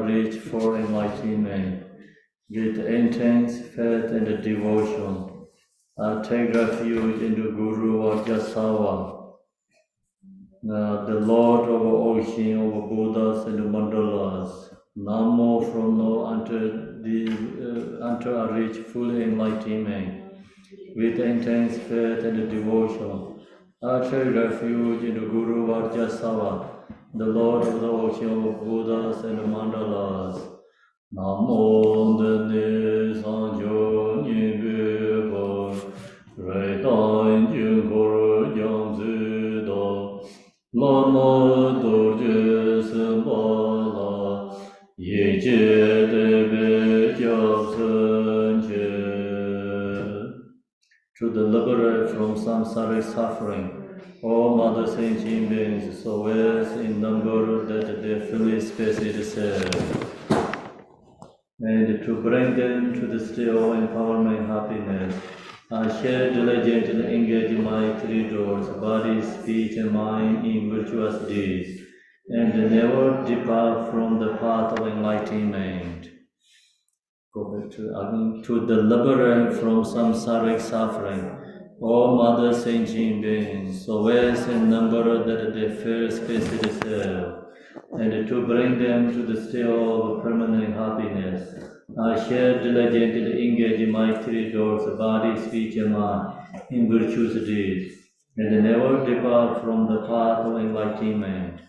reach for enlightenment. With intense faith and devotion, I take refuge in the Guru Vajrasattva, the Lord of ocean, of Buddhas and Mandalas. Namo from now until I reach full enlightenment. With intense faith and devotion, I take refuge in the Guru Vajrasattva, the Lord of the ocean of Buddhas and Mandalas. Namo Dene Sanjo Nyingbo Reitan Jingor Yangzido Lama Dorje Sembala Yeje Debe Jabsenje. To the liberate from samsaric suffering, all Mother Sentient beings, so as in number that they fully space itself, and to bring them to the state of empowerment happiness, I shall diligently engage my three doors, body, speech, and mind, in virtuous deeds, and never depart from the path of enlightenment. Go back to the liberate from samsaric suffering, all Mother Sentient beings, so as in number that they fill space itself, and to bring them to the state of permanent happiness, I shall diligently engage my three doors, body, speech, and mind, in virtuous deeds, and never depart from the path of enlightenment.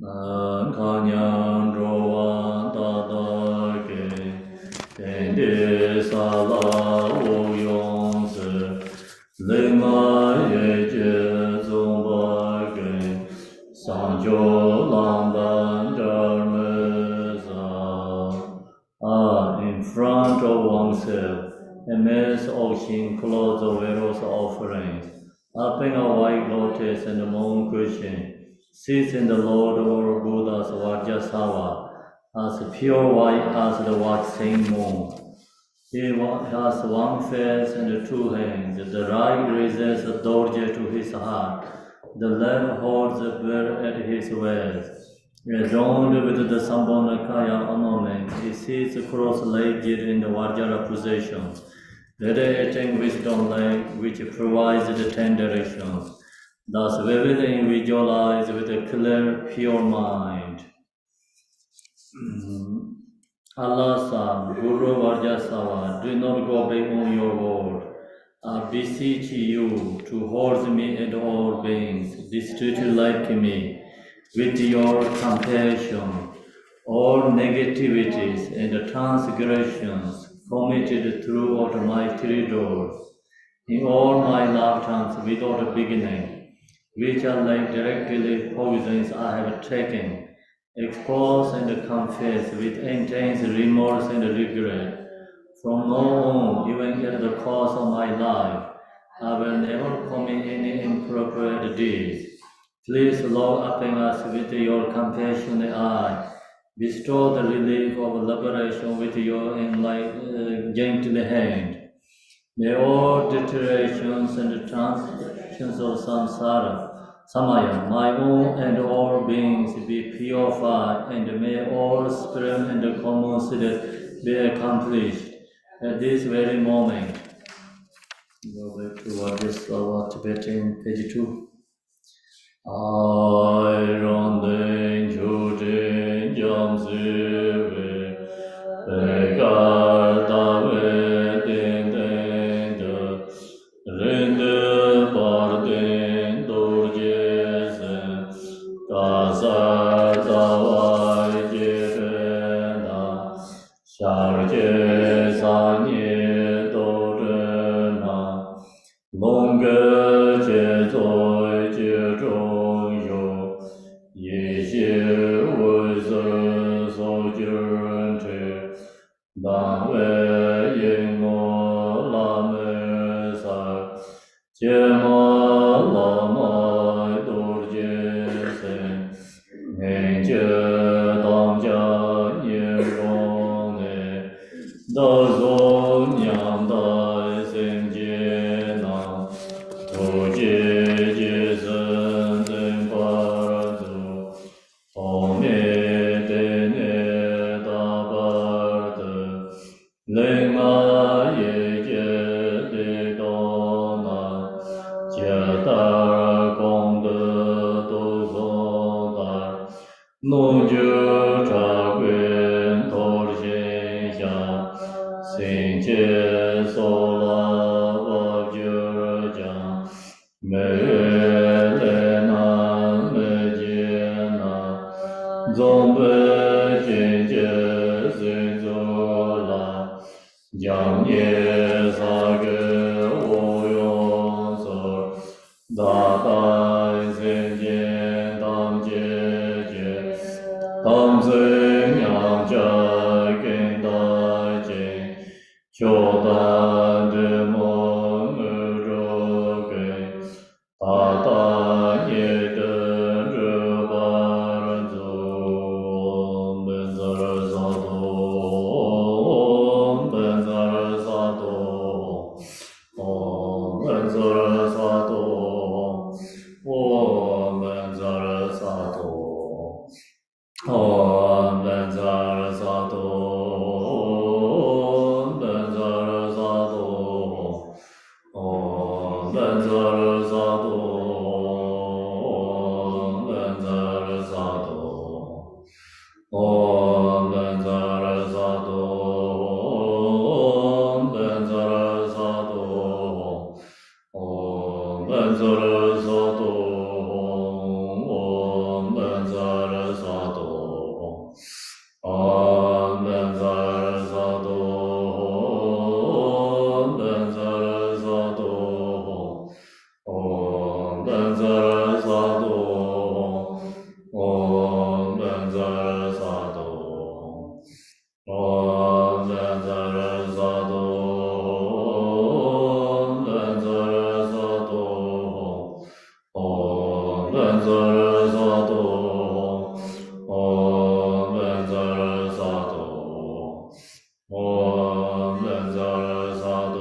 Kanyang Rowan Dadake, Tende Sala Oyonze, Lima Yeje Zombage, Sanjo Lamban Dharmeza. In front of oneself, immense ocean clothes of various offerings, upping a white lotus and a moon cushion, sits in the Lord or Buddha's Vajrasattva, as pure white as the waxing moon. He has one face and two hands. The right raises a dorje to his heart. The left holds a bird at his waist. Adorned with the Sambhonakaya ornament, he sits cross-legged in the Vajra position, radiating wisdom light which provides the 10 directions. Thus vividly visualize with a clear, pure mind. Allah Guru Vajrasattva, do not go back on your word. I beseech you to hold me and all beings, distribute like me, with your compassion, all negativities and transgressions committed throughout my three doors, in all my lifetimes without beginning, which are like directly poisons I have taken, expose and confess with intense remorse and regret. From now on, even at the cost of my life, I will never commit any inappropriate deeds. Please look upon us with your compassionate eye. Bestow the relief of liberation with your gentle hand. May all deteriorations and transactions of samaya, my own and all beings, be purified, and may all spirit and common spirit be accomplished at this very moment. Go back to what is our Tibetan, page 2. I run the Jujin Jamsive, Begarda Vedin Denda, Rinde Bardin Dorjesen, Kazar Dawai Jivena, Sharje Sanye Dorena, Longe Jezoi Jezong Yo, Yexie Weze Sojourn Ban Wei Yin Mo Lame Sa, Jiema Lama Dorje Sen, Nen Jie Dang Jia Yin Rong Ne, Da Zong Nyang Dai Sen Jie Na, Tu Jie Jie Sen Zeng Par Zu, Hong Ne De Ne 农就茶归多心下，心切所拉我就讲，没来那没见那，总不见见谁做啦，将也啥个我用手。大大世界当解决，当真要着跟大解，就当的梦着给，大大也得着把人做，本子儿萨多，本子儿萨多。我们自儿萨多，我们自儿萨多，我们自儿萨多，我们自儿萨多，我们自儿萨多，我们自儿萨多。我们在这萨多，我们在这萨多，我们在这萨多，我们在这萨多，我们在这萨多，我们在这萨多，我们在这萨多。我们在萨多，我们在萨多，我们在萨多，我们在萨多，我们在萨多，我们在萨多，我们在萨多。我们在萨多，我们在萨多，我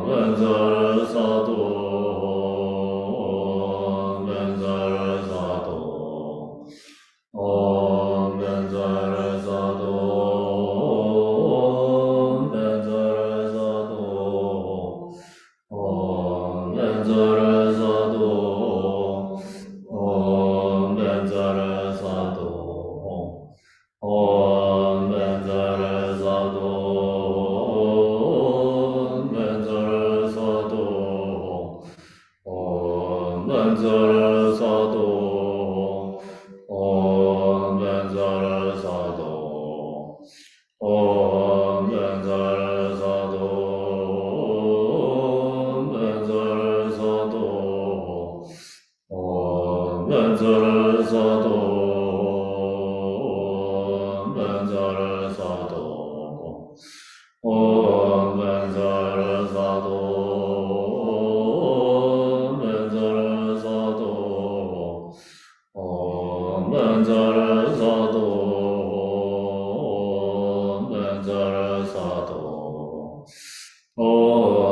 们在萨多，我们在萨多，我们在萨多，我们在萨多。我们在萨多，我们在萨多，我们在萨多，我们在萨多，我们在萨多，我们在萨多，我们在萨多。我们在萨多，我们在萨多，我们在萨多，我们在萨多，我们在萨多，我们在萨多，我们在萨多。我们在萨多，我们在萨多，我们在萨多，我们在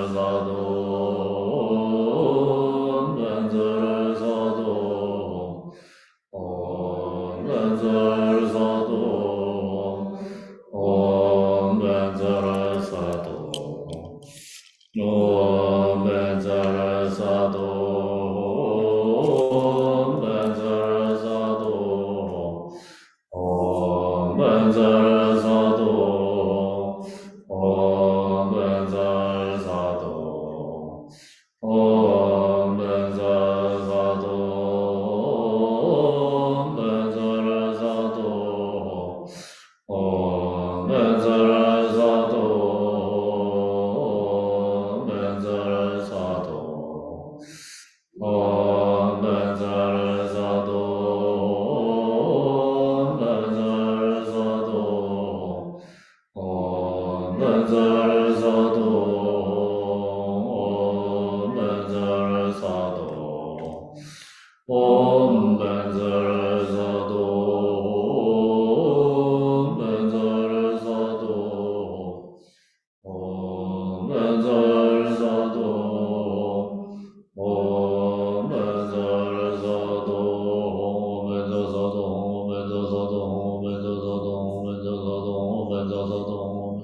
萨多，我们在萨多，我们在萨多，我们在萨多。我们在萨多，我们在萨多，我们在萨多，我们在萨多，我们在萨多，我们在萨多，我们在萨多。我们在萨多，我们在萨多，我们在萨多，我们在萨多，我们在萨多，我们在萨多，我们在萨多，我们在萨多，我们在萨多，我们。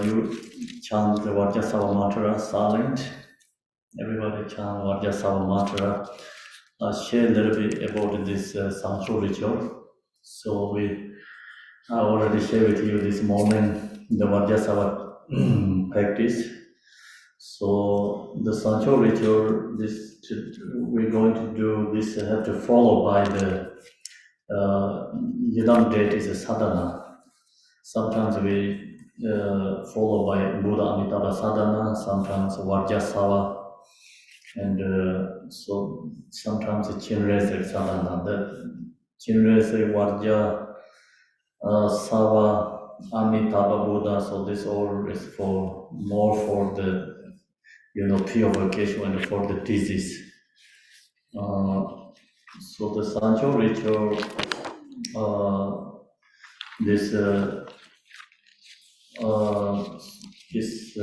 You chant the Vajrasattva mantra silent. Everybody chant Vajrasattva mantra. Share a little bit about this Sancho ritual. So I already shared with you this morning the Vajrasattva practice. So the Sancho ritual, we're going to do this. Have to follow by the Yidam date is a sadhana. Sometimes we follow by Buddha Amitabha sadhana, sometimes Vajrasattva, and so sometimes Chinrese sadhana. The Chinrese Vajra Sava Amitabha Buddha. So this all is for more for the purification and for the disease. So the Sancho ritual, this uh, is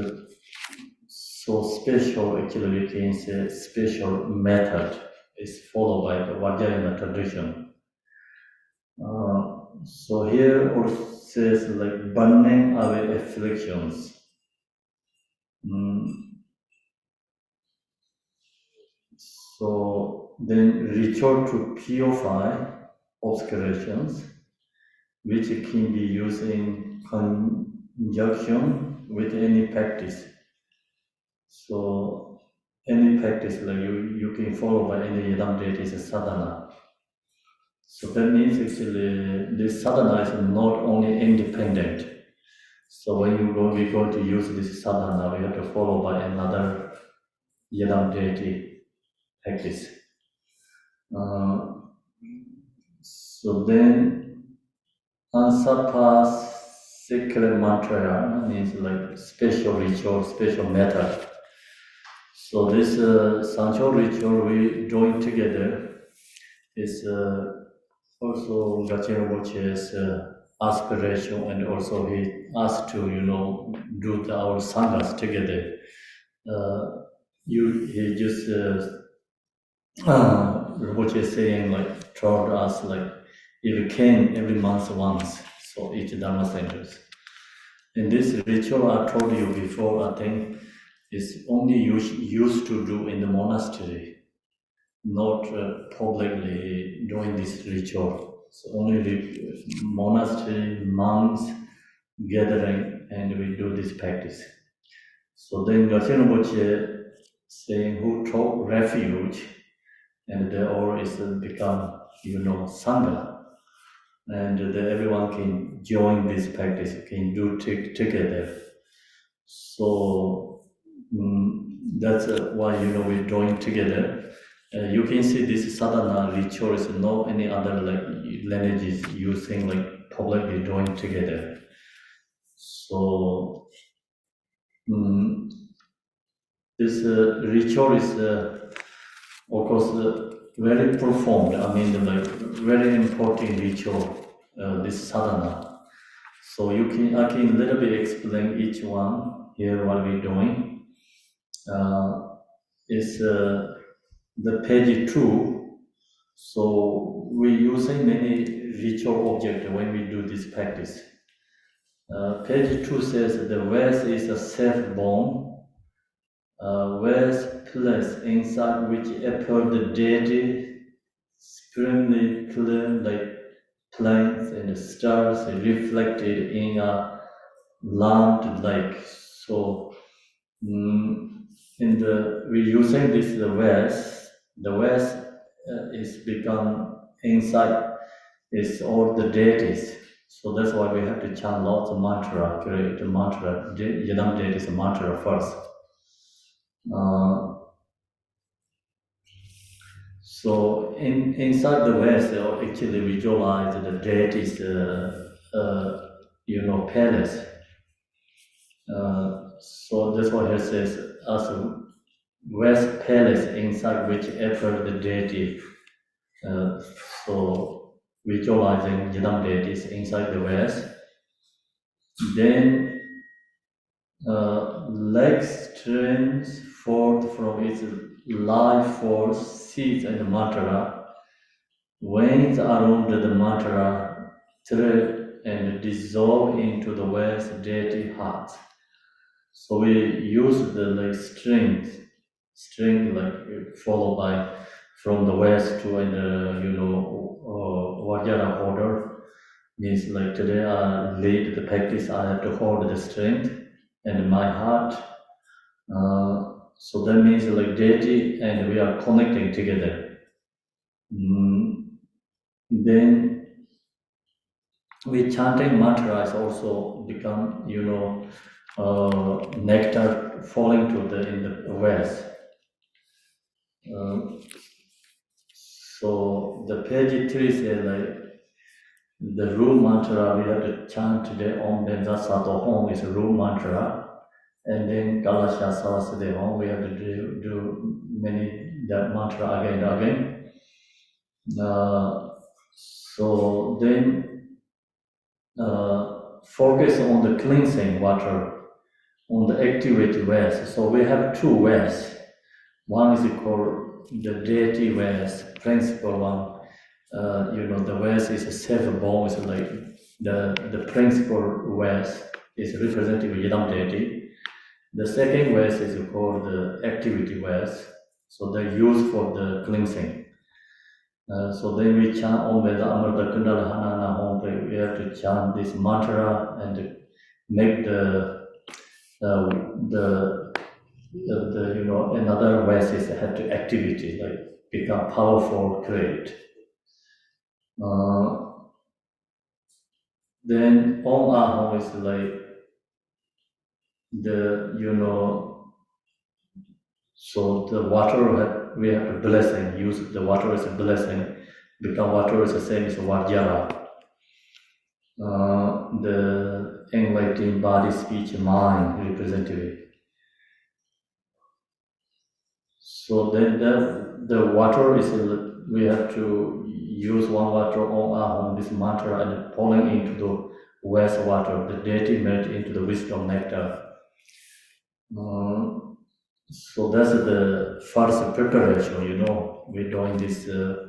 so special. Actually, we can say special method is followed by the Vajrayana tradition. So here also says like burning away afflictions. Mm, so then ritual to purify obscurations, which can be used in conjunction with any practice. So any practice like you can follow by any Yidam deity is a sadhana. So that means actually this sadhana is not only independent. So when we go to use this sadhana, we have to follow by another Yidam deity practice. Uh, so then unsurpassed secret mantra means like special ritual, special method. So this Sancho ritual we join together is also Gachino Boche's aspiration, and also he asked to do our sanghas together. He just Rinpoche is saying like told us like if you can every month once, so each Dharma centers. In this ritual I told you before, I think is only used to do in the monastery, not publicly doing this ritual. So only monastery monks gathering and we do this practice. So then Gachino Rinpoche saying who took refuge, and they all is become sangha, and everyone can join this practice, can do together. So that's why we join together. You can see this sadhana ritual is no any other like lineages using like publicly join together. So this ritual is of course very profound. I mean, like very important ritual. This sadhana. So I can little bit explain each one here. What we're doing is the page 2. So we're using many ritual objects when we do this practice. Page 2 says the West is a self-born, West place inside which appear the deity, supremely clear like planets and stars reflected in a land lake. So we're using this the West is become inside is all the deities. So that's why we have to chant lots of mantra, create the mantra. Yidam deity is a mantra first. So inside the West, actually visualize the deities, palace. So that's what he says as a West palace inside which appear the deity. Uh, so visualizing Yidam deities inside the West. Then legs streams forth from its life force, seeds and mantra, winds around the mantra, thread and dissolve into the West deity heart. So we use the like string like followed by from the West to Vajra order, means like today I lead the practice, I have to hold the strength and my heart. So that means like deity and we are connecting together. Then we chanting mantras also become nectar falling to the in the West. So the page 3 says like the root mantra we have to chant today Om Benza Sato Home is a root mantra. And then Galasha Saraswati Home, we have to do many that mantra again and again. So then focus on the cleansing water, on the activity ways. So we have two ways. One is called the deity ways, principal one. The ways is self-born, is like the principal ways is representing Yidam deity. The second ways is called the activity ways. So they're used for the cleansing. So then we chant Om Veda Amrita Kundala Hanana Home. We have to chant this mantra and make the another ways is have to activity like become powerful, great. Then Om Ahom is like so the water we have a blessing. Use the water as a blessing. Become water is the same as Vajra. The enlightening body, speech, mind representative. So then the water is we have to use one water on this mantra and pouring into the west water, the deity melt into the wisdom nectar. So that's the first preparation, we're doing this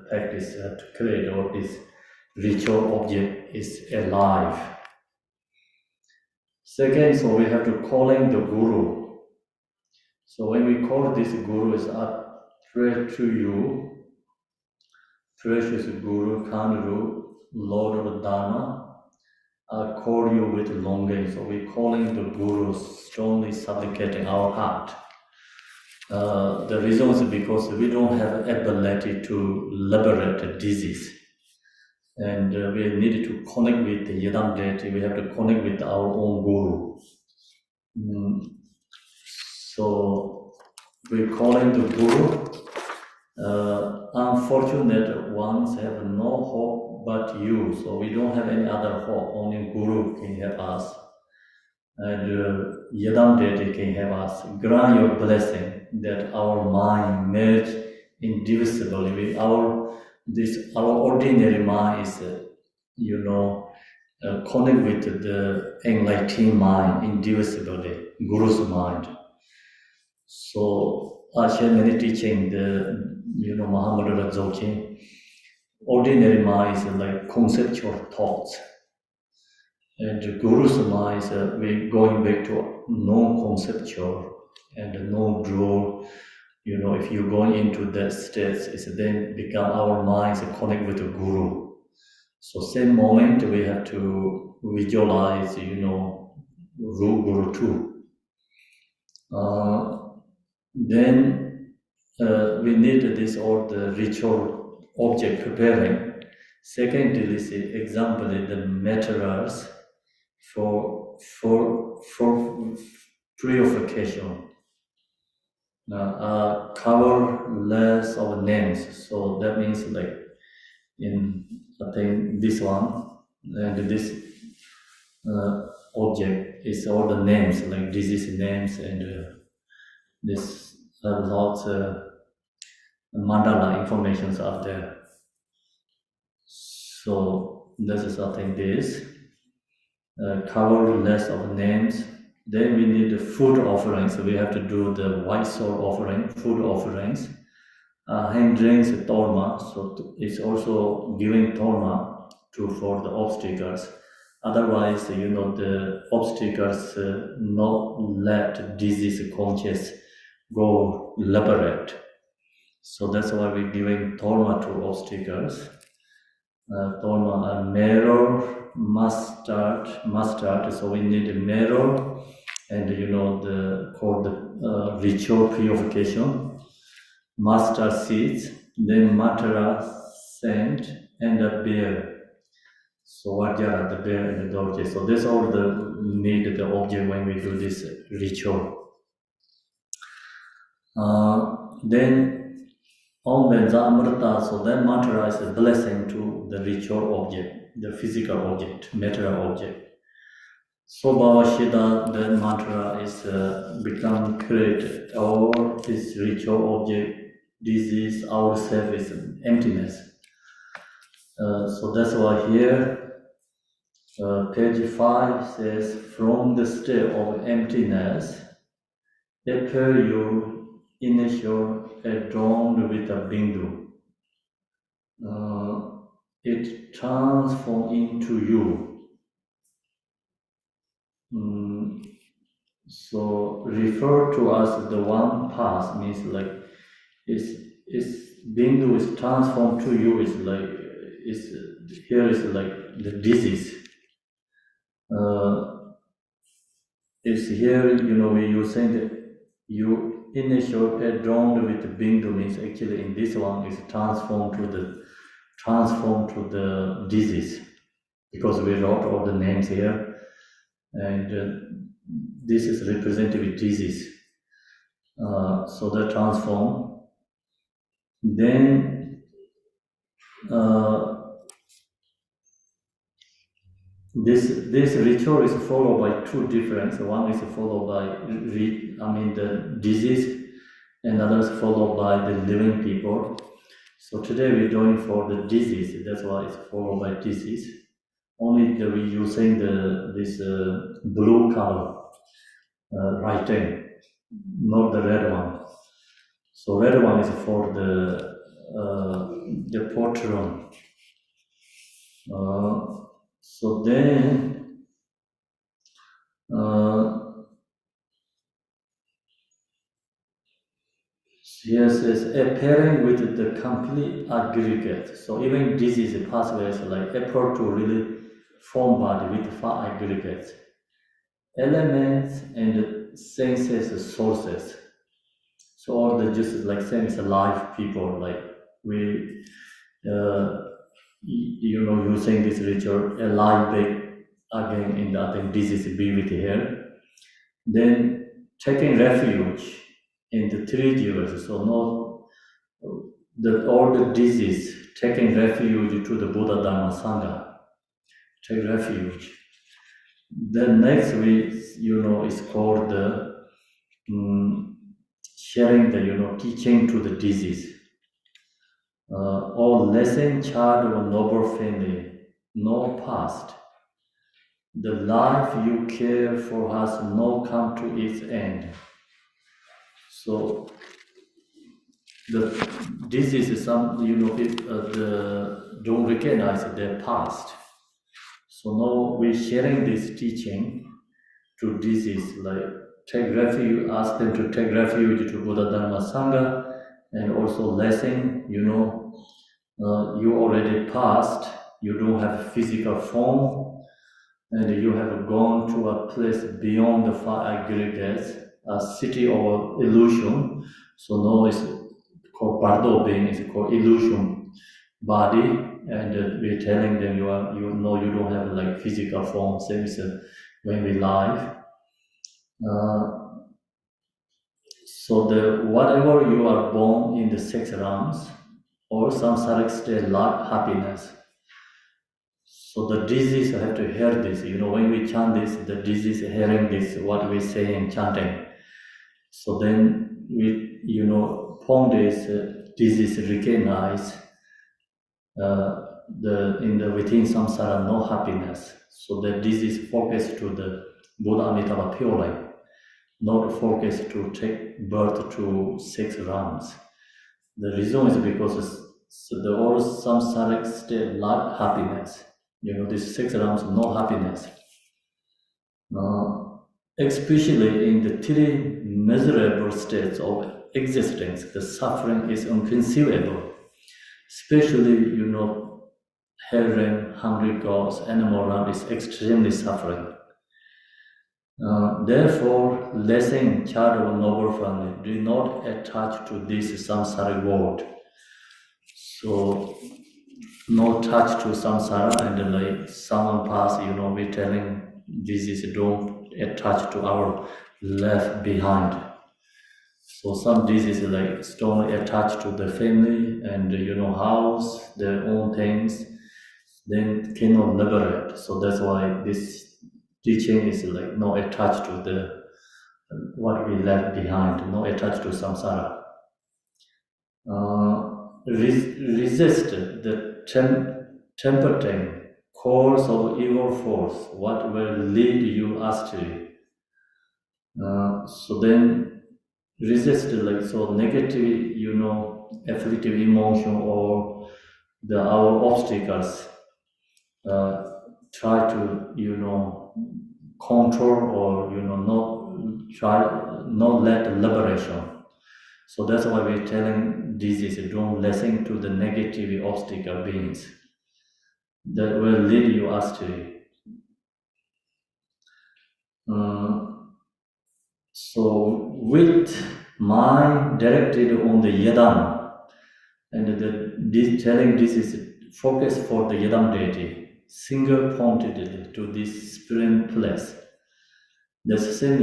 practice to create all this ritual object is alive. Second, so we have to calling the guru. So when we call this guru is I pray to you, precious Guru, Kanru, Lord of Dharma, I call you with longing. So we're calling the Guru, strongly supplicating our heart. The reason is because we don't have ability to liberate the disease. And we need to connect with the Yidam deity. We have to connect with our own Guru. So we're calling the Guru. Unfortunate ones have no hope but you, so we don't have any other hope, only Guru can help us. And Yidam deity can help us. Grant your blessing that our mind merge indivisibly with our ordinary mind is, connect with the enlightened mind indivisibly, Guru's mind. So I share many teaching Mahamudra Dzogchen. Ordinary mind is like conceptual thoughts. And the Guru's mind is we're going back to non-conceptual and non-draw. If you're going into that state, it's then become our minds connect with the Guru. So same moment we have to visualize, Ru Guru too. Then we need this all the ritual object preparing. Secondly, is example the materials for purification. Cover less of names. So that means like I think this one and this object is all the names like disease names and this lots mandala informations are there. So this is I think this cover less of names. Then we need the food offerings. So we have to do the White Sur offering, food offerings. Hand drinks torma, so it's also giving torma for the obstacles. Otherwise, the obstacles not let disease conscious go liberate. So that's why we're giving torma to obstacles. Torma and mirror, mustard. So we need a mirror, and the ritual purification. Mustard seeds, then matara, sand, and a bear. So Vajra, the bear and the dog. So that's all the need the object when we do this ritual. Then Om Benza Amrita, so that mantra is a blessing to the ritual object, the physical object, material object. So Baba Shida, that mantra is become created. All this ritual object, disease, ourself is emptiness. So that's why here Page 5 says, from the state of emptiness, appear your initial adorned with a bindu. It transforms into you. So refer to as the one path means like is bindu is transformed to you is like is here is like the disease. Is here we using the you initial adorned with bindu means actually in this one is transformed to the disease because we wrote all the names here and this is represented with disease. So the transform. Then this ritual is followed by two different. One is followed by the disease, and others followed by the living people. So today we're doing for the disease. That's why it's followed by disease. Only we using this blue color writing, not the red one. So red one is for the patron. So then here says appearing with the complete aggregate. So even disease pathways like appear to really form body with five aggregates, elements and senses sources. So all the just like same as alive people like we using this ritual alive big again in the I think disease be with here. Then taking refuge in the three jewels. So all the disease taking refuge to the Buddha Dharma Sangha. Take refuge. The next is called the sharing the teaching to the disease. Or lesson child of a noble family, no past. The life you care for has no come to its end. So the disease is some don't recognize their past. So now we're sharing this teaching to disease, like take refuge, ask them to take refuge to Buddha Dharma Sangha, and also lesson, you already passed, you don't have physical form, and you have gone to a place beyond the five aggregates, a city of illusion. So now it's called Bardo being, is called illusion body, and we're telling them you don't have like physical form, same as when we live. So whatever you are born in the six realms, or samsaric state lack happiness. So the disease have to hear this. When we chant this, the disease hearing this, what we say in chanting. So then we, upon this disease recognize within samsara no happiness. So the disease focus to the Buddha Amitabha pure life, not focus to take birth to six realms. The reason is because the all samsaric state lack happiness. These six realms no happiness. Especially in the three miserable states of existence, the suffering is inconceivable. Especially, hell realm, hungry gods, animal realm is extremely suffering. Therefore, lesson child of a noble family, do not attach to this samsara world. So, no touch to samsara, and like someone pass, we telling this is don't attach to our left behind. So some disease like strongly attached to the family and house, their own things, then cannot liberate. So that's why this teaching is like no attached to the what we left behind, no attached to samsara. Resist the tempting course of evil force, what will lead you astray. So then resist like so negative, afflictive emotion or our obstacles. Try to control or not let liberation. So that's why we're telling disease, don't listen to the negative obstacle beings that will lead you astray. So with mind directed on the yadam, and telling this is focus for the yadam deity, single pointedly to this supreme place. That's the same,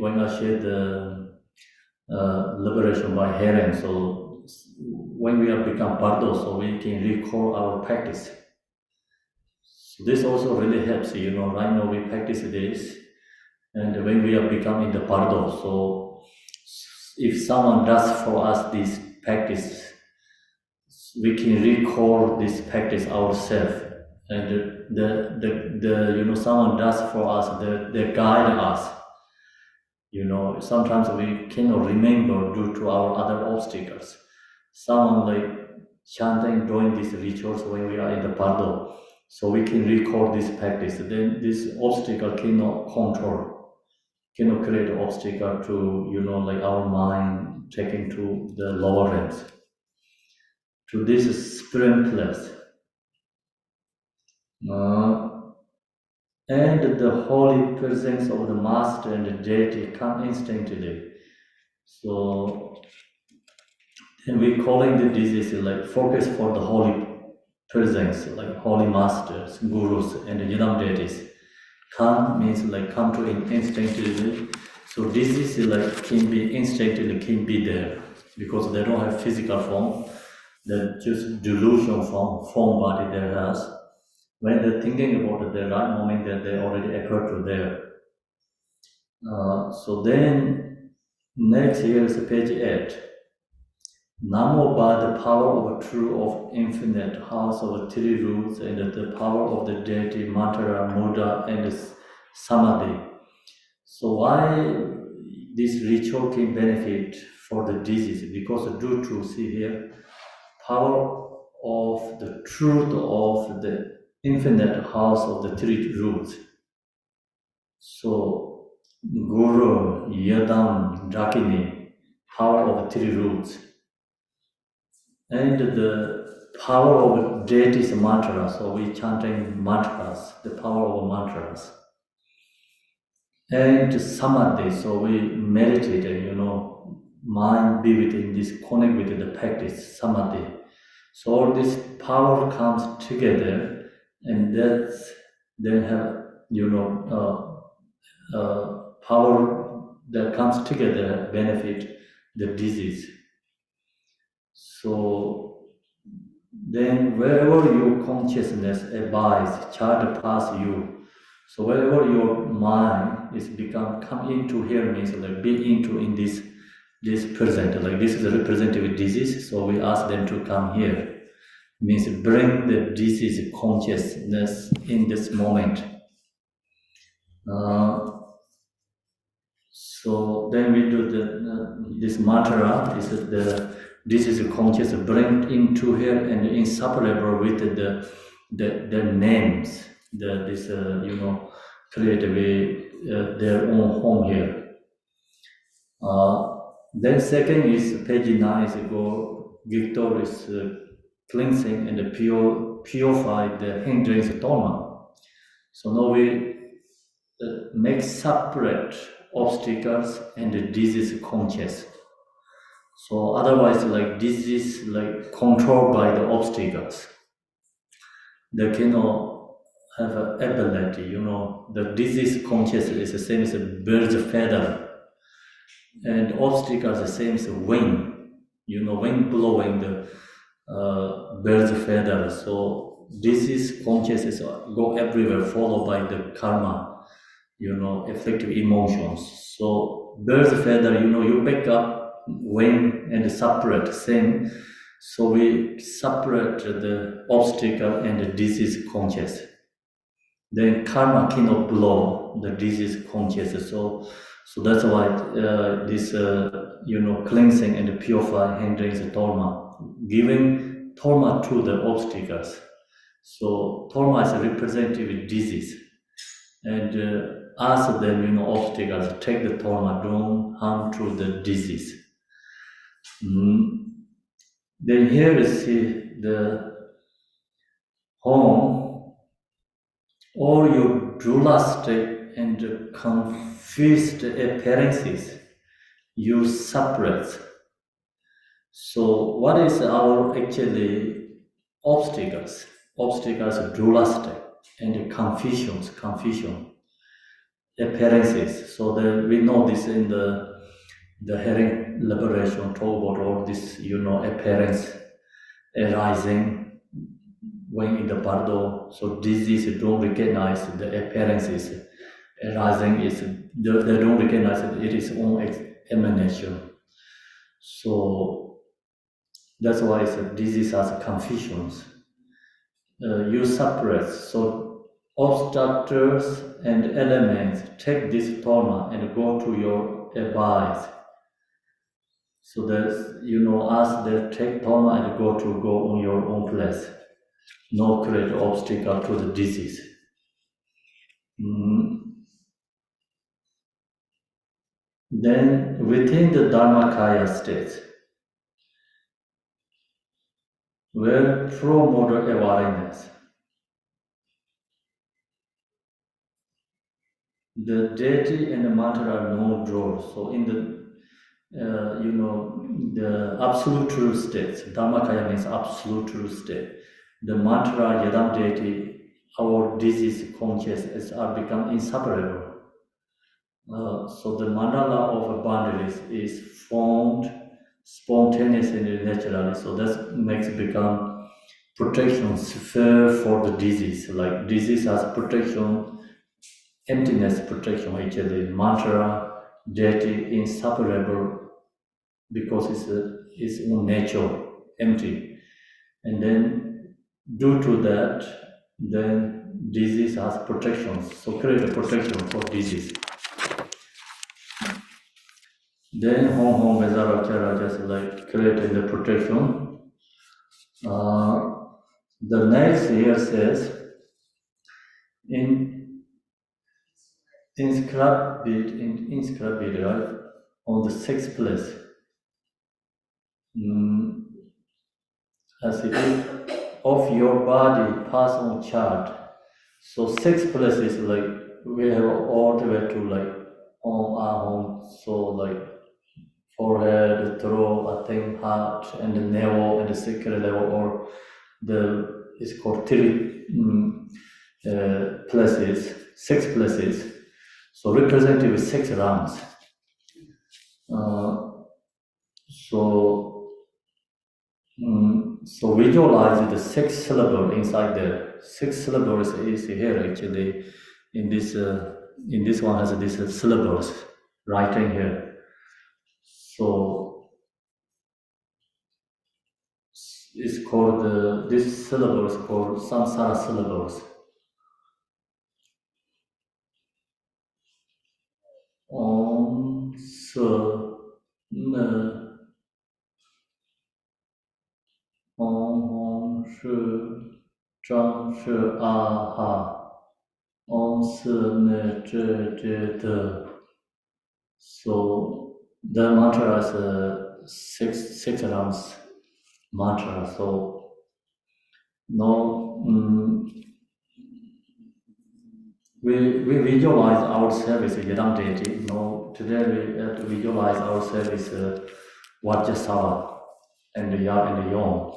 when I share the liberation by hearing. So when we have become bardo, so we can recall our practice. So this also really helps. Right now we practice this, and when we have become in the bardo, so if someone does for us this practice, we can recall this practice ourselves, and someone does for us, they guide us. Sometimes we cannot remember due to our other obstacles. Someone like chanting, doing these rituals when we are in the bardo, so we can record this practice. Then this obstacle cannot control, cannot create an obstacle to, like our mind taking to the lower ranks, to this spirit place. And the holy presence of the master and the deity come instantly. So, and we calling the disease like focus for the holy presence, like holy masters, gurus, and the yidam deities. Come means like come to instinctively. So disease like can be instinctively can be there because they don't have physical form. They're just delusion form body there has. When they're thinking about it, the right moment that they already occur to there. So then, next here is page 8. Namo by the power of true of infinite house of three roots and the power of the deity, mantra, mudra, and samadhi. So why this ritual can benefit for the disease? Because due to, see here, power of the truth of the infinite house of the three roots. So, Guru, Yadam, Dakini, power of three roots. And the power of deity's mantras, so we chanting mantras, the power of mantras. And samadhi, so we meditate and mind be within this, connect with the practice, samadhi. So all this power comes together, and that's then have power that comes together benefit the disease. So then wherever your consciousness abides, child pass you. So wherever your mind is come into here means like be into in this present, like this is a representative disease. So we ask them to come here. Means bring the disease consciousness in this moment. So then we do this mantra. This is conscious bring into here and inseparable with the names. Create their own home here. Then second is page 9 is go Victor is cleansing and purify the hindrance dharma. So now we make separate obstacles and the disease conscious. So otherwise, like disease, like controlled by the obstacles, they cannot have an ability. The disease conscious is the same as a bird's feather, and obstacles the same as a wind. Wind blowing the bird's feather. So disease consciousness go everywhere, followed by the karma. Afflictive emotions. So bird's feather, you pick up wing and separate same. So we separate the obstacle and the disease conscious. then karma cannot blow the disease conscious. So that's why this cleansing and purifying hindrance torma, giving torma to the obstacles. So torma is representative disease, and ask them obstacles take the torma, don't harm to the disease. Mm. Then here we see the home, all your dualistic and confused appearances you separate. So what is our actually obstacles? Obstacles are dualistic and confusion appearances. So we know this in the hearing liberation talk about all this appearance arising when in the bardo. So disease don't recognize the appearances arising is they don't recognize it is own emanation. So that's why it's a disease as confusions. You separate. So obstructors and elements take this trauma and go to your advice. So that ask that take trauma and go on your own place. No create obstacle to the disease. Mm. Then within the Dharmakaya state, where pro-motor awareness, the deity and the mantra are no draw. So in the absolute true state, Dharmakaya means absolute true state. The mantra, Yadam deity, our disease consciousness are become inseparable. So the mandala of boundaries is formed spontaneously and naturally. So that makes become protection sphere for the disease. Like disease has protection, emptiness protection. Actually, mantra, deity, inseparable because it's own nature, empty. And then due to that, then disease has protections. So create a protection for disease. Then home home Vezara just like creating the protection. The next year says in inscribed right on the sixth place. As it is of your body pass on chart. So sixth place is like we have all the way to like arm, so like forehead, throat, I think heart, and the navel, and the secret level, or it's called three places, six places. So representative is 6 rounds. So visualize the 6 syllable inside there. 6 syllables is here actually. In this one has these syllables writing here. So it's called this syllable is called samsara syllables. Om se ne Om shi zhang shi a ha Om se ne zhe zhe de. So the mantra is six rounds mantra. So no, we visualize ourselves as Yadam deity. No, today we have to visualize ourselves as Vajrasattva and the Ya and the Yom.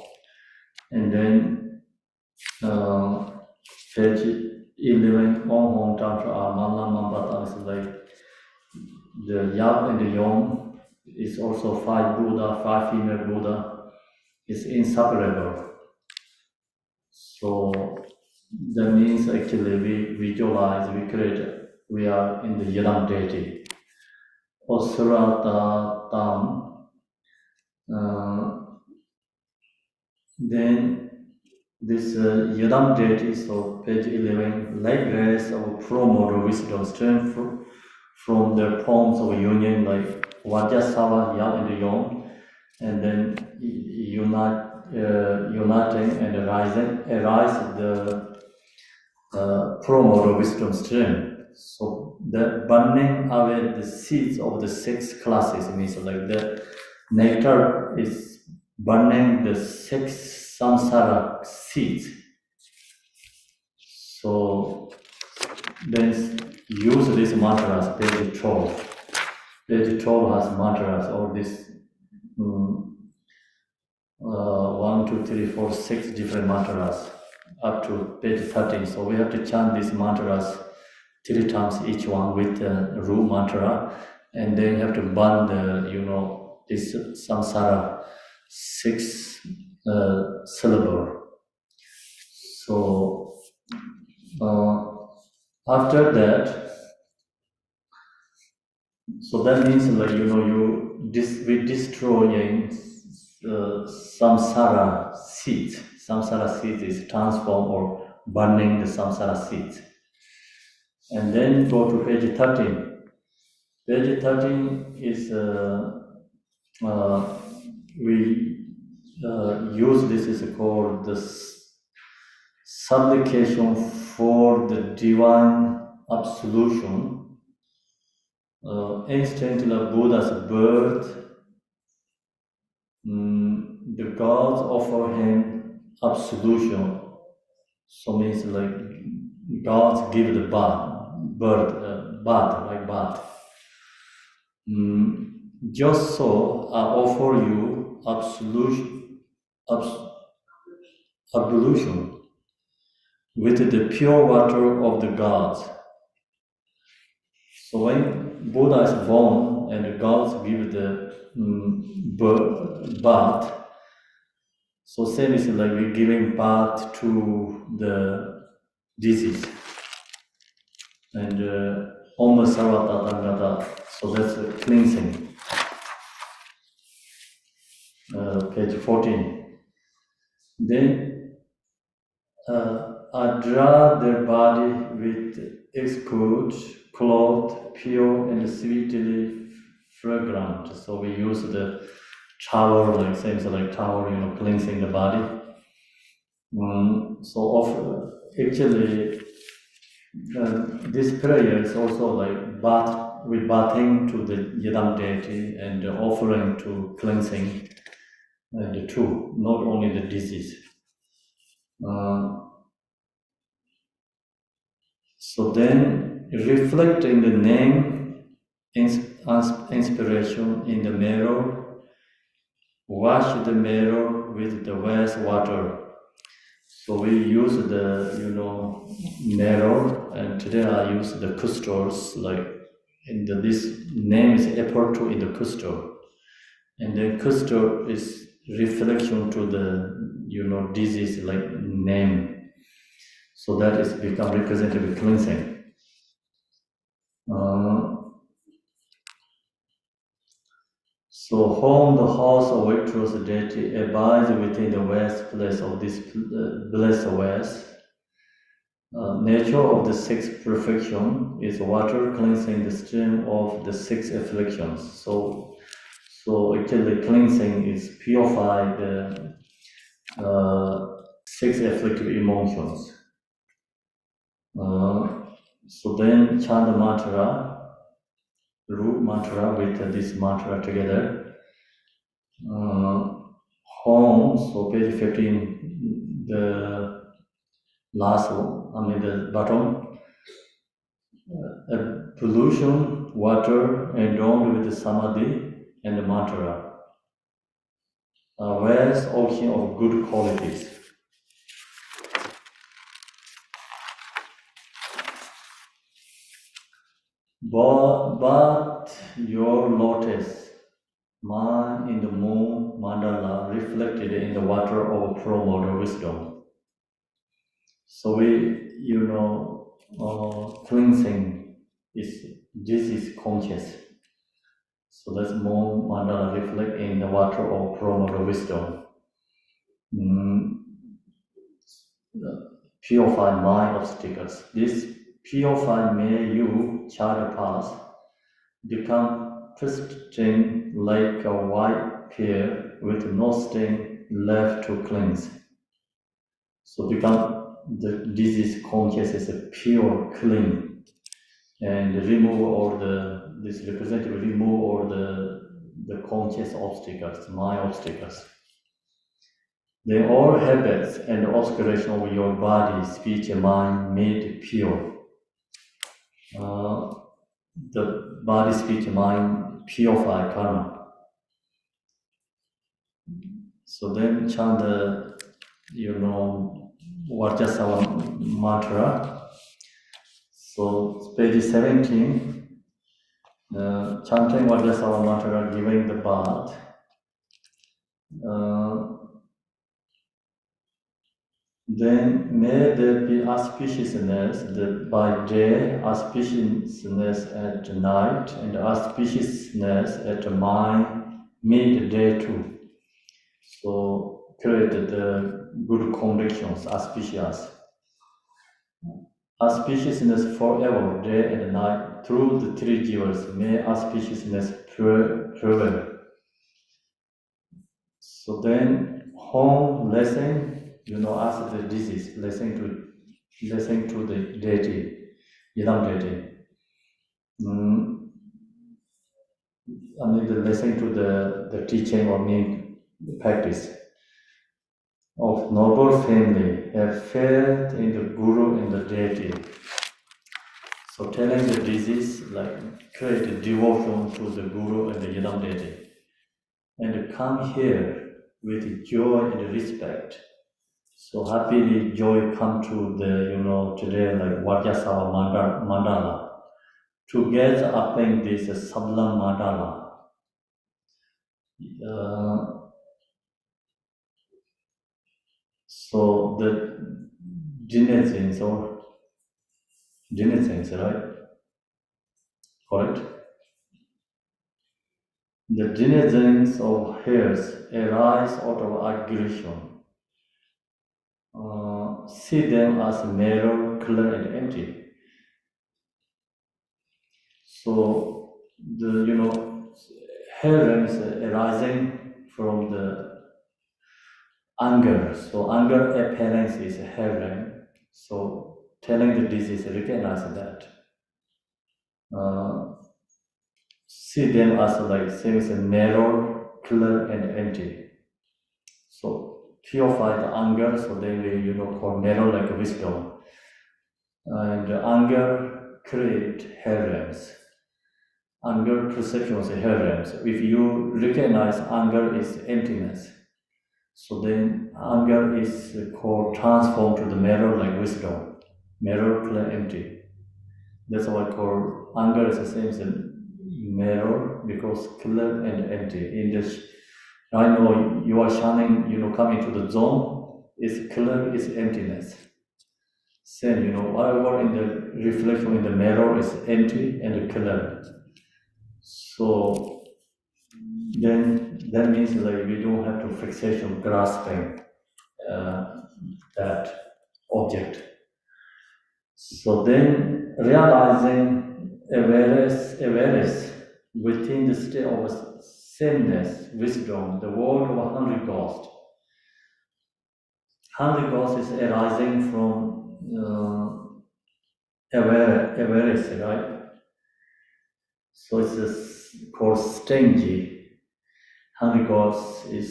And then page 11 Om Hom Tantra Manlam Mambata is like the Ya and the Yom is also 5 Buddha, 5 female Buddha. Is inseparable. So that means actually we visualize, we create, we are in the Yadam deity. Osrata Tam. Then this Yadam deity, so page 11, like grace of promoter wisdom, strength from the forms of union like Vajrasattva, Yang and Yom, and then uniting and arise the promoter wisdom stream. So the burning away the seeds of the six classes means like the nectar is burning the six samsara seeds. So then use these mantras, page 12. Page 12 has mantras, all this 1, 2, 3, 4, 6 different mantras up to page 13. So we have to chant these mantras 3 times each one with the root mantra, and then you have to burn the this samsara 6 syllable. So after that, so that means like we destroying samsara seeds. Samsara seeds is transform or burning the samsara seeds. And then go to page 13. Page 13 is we use this is called the supplication for the divine absolution. Instantly Buddha's birth, the gods offer him absolution. So means like gods give the bath. Just so I offer you ablution with the pure water of the gods. So when Buddha is born and the gods give the bath, so same is like we're giving bath to the disease. And Om Sarvata Tangata, so that's a cleansing. Page 14. Then I draw their body with exquisite, clothed, pure, and sweetly fragrant. So we use the towel, like same like towel, cleansing the body. Actually, this prayer is also like bathing to the Yadam deity and offering to cleansing the two, not only the disease. So then, reflecting the name inspiration in the mirror, wash the mirror with the west water. So we use the mirror, and today I use the custors, like this name is Eporto in the custor, and the custor is reflection to the disease like name. So that is become representative with cleansing. So home, the house of virtuous deity abides within the west place of this blessed west. Nature of the sixth perfection is water cleansing the stream of the six afflictions. So actually cleansing is purify the six afflictive emotions. So then chant the mantra, root mantra with this mantra together. Home, so page 15, the last one, the bottom. Pollution, water, adorned with the samadhi and the mantra. Where's ocean of good qualities? But your lotus, man in the moon mandala, reflected in the water of promoter wisdom. So cleansing this is conscious. So that's moon mandala reflect in the water of promoter wisdom. purify my obstacles. This purify may you, child path, become pristine like a white pear with no stain left to cleanse. So become the disease consciousness is pure, clean, and remove all the this representative remove all the conscious obstacles, my obstacles. Then all habits and oscillation of your body, speech, and mind made pure. The body, speech, mind purify karma. So then chant the, Vajrasattva mantra. So page 17, chanting Vajrasattva mantra, giving the bath. Then may there be auspiciousness by day, auspiciousness at night, and auspiciousness at midday too. So create the good conditions, auspicious. Auspiciousness forever, day and night, through the three jivas, may auspiciousness prevail. So then, home lesson, after the disease, lesson to the deity, Yidam deity. The lesson to the teaching or mean practice of noble family have faith in the guru and the deity. So telling the disease, create a devotion to the guru and the Yidam deity. And come here with joy and respect. So happily joy come to the, today like Vajrasattva mandala. Together upping this sublime mandala. So the denizens, right? Correct? The denizens of hairs arise out of aggression. See them as narrow, clear, and empty. So the hair is arising from the anger. So anger appearance is hair. So telling the disease, recognize that. See them as things narrow, clear, and empty. So purify the anger, so then we call narrow like wisdom. And anger create herrings. Anger perception is herrings. If you recognize anger is emptiness, so then anger is called transformed to the mirror like wisdom. Mirror, clear, empty. That's why I call anger is the same as mirror, because clear and empty. In this, I know you are shining, coming to the zone, is clear, is emptiness. Same, whatever in the reflection in the mirror is empty and clear. So then that means we don't have to fixation grasping that object. So then realizing awareness within the state of sameness, wisdom, the world of a hungry ghost. Hungry ghost is arising from awareness, right? So it's called stingy. Hungry ghost is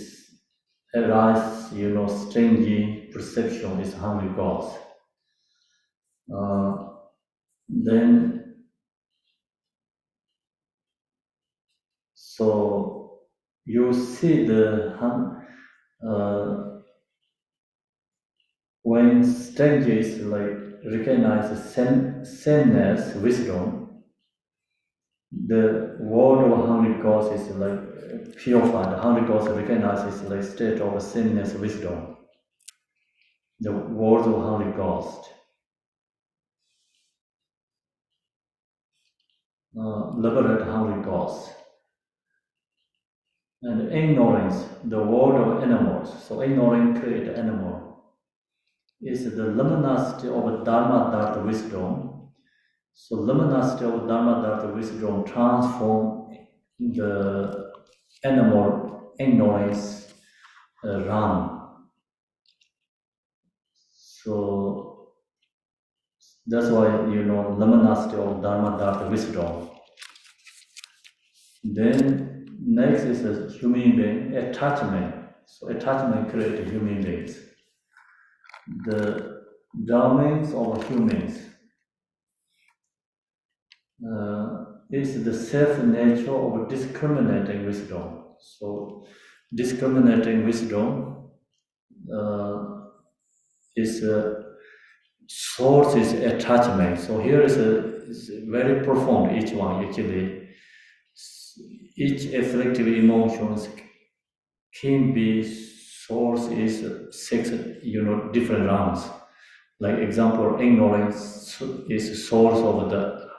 arise, stingy perception is hungry ghost. Then, so you see when stingy is recognize sameness, wisdom, the world of hungry ghost is purified. The hungry ghost recognizes state of sameness, wisdom. The world of hungry ghost. Liberate hungry ghosts. And ignorance, the world of animals. So ignorance create animal. is the luminosity of Dharma Dharma wisdom. So luminosity of Dharma Dharma wisdom transform the animal ignorance realm. So that's why luminosity of Dharma Dharma wisdom. Then next is a human being attachment. So attachment creates human beings. The domains of humans is the self-nature of discriminating wisdom. So discriminating wisdom is source is attachment. So here is very profound, each one actually. Each afflictive emotions can be source is six different realms. Like example, ignorance is source of the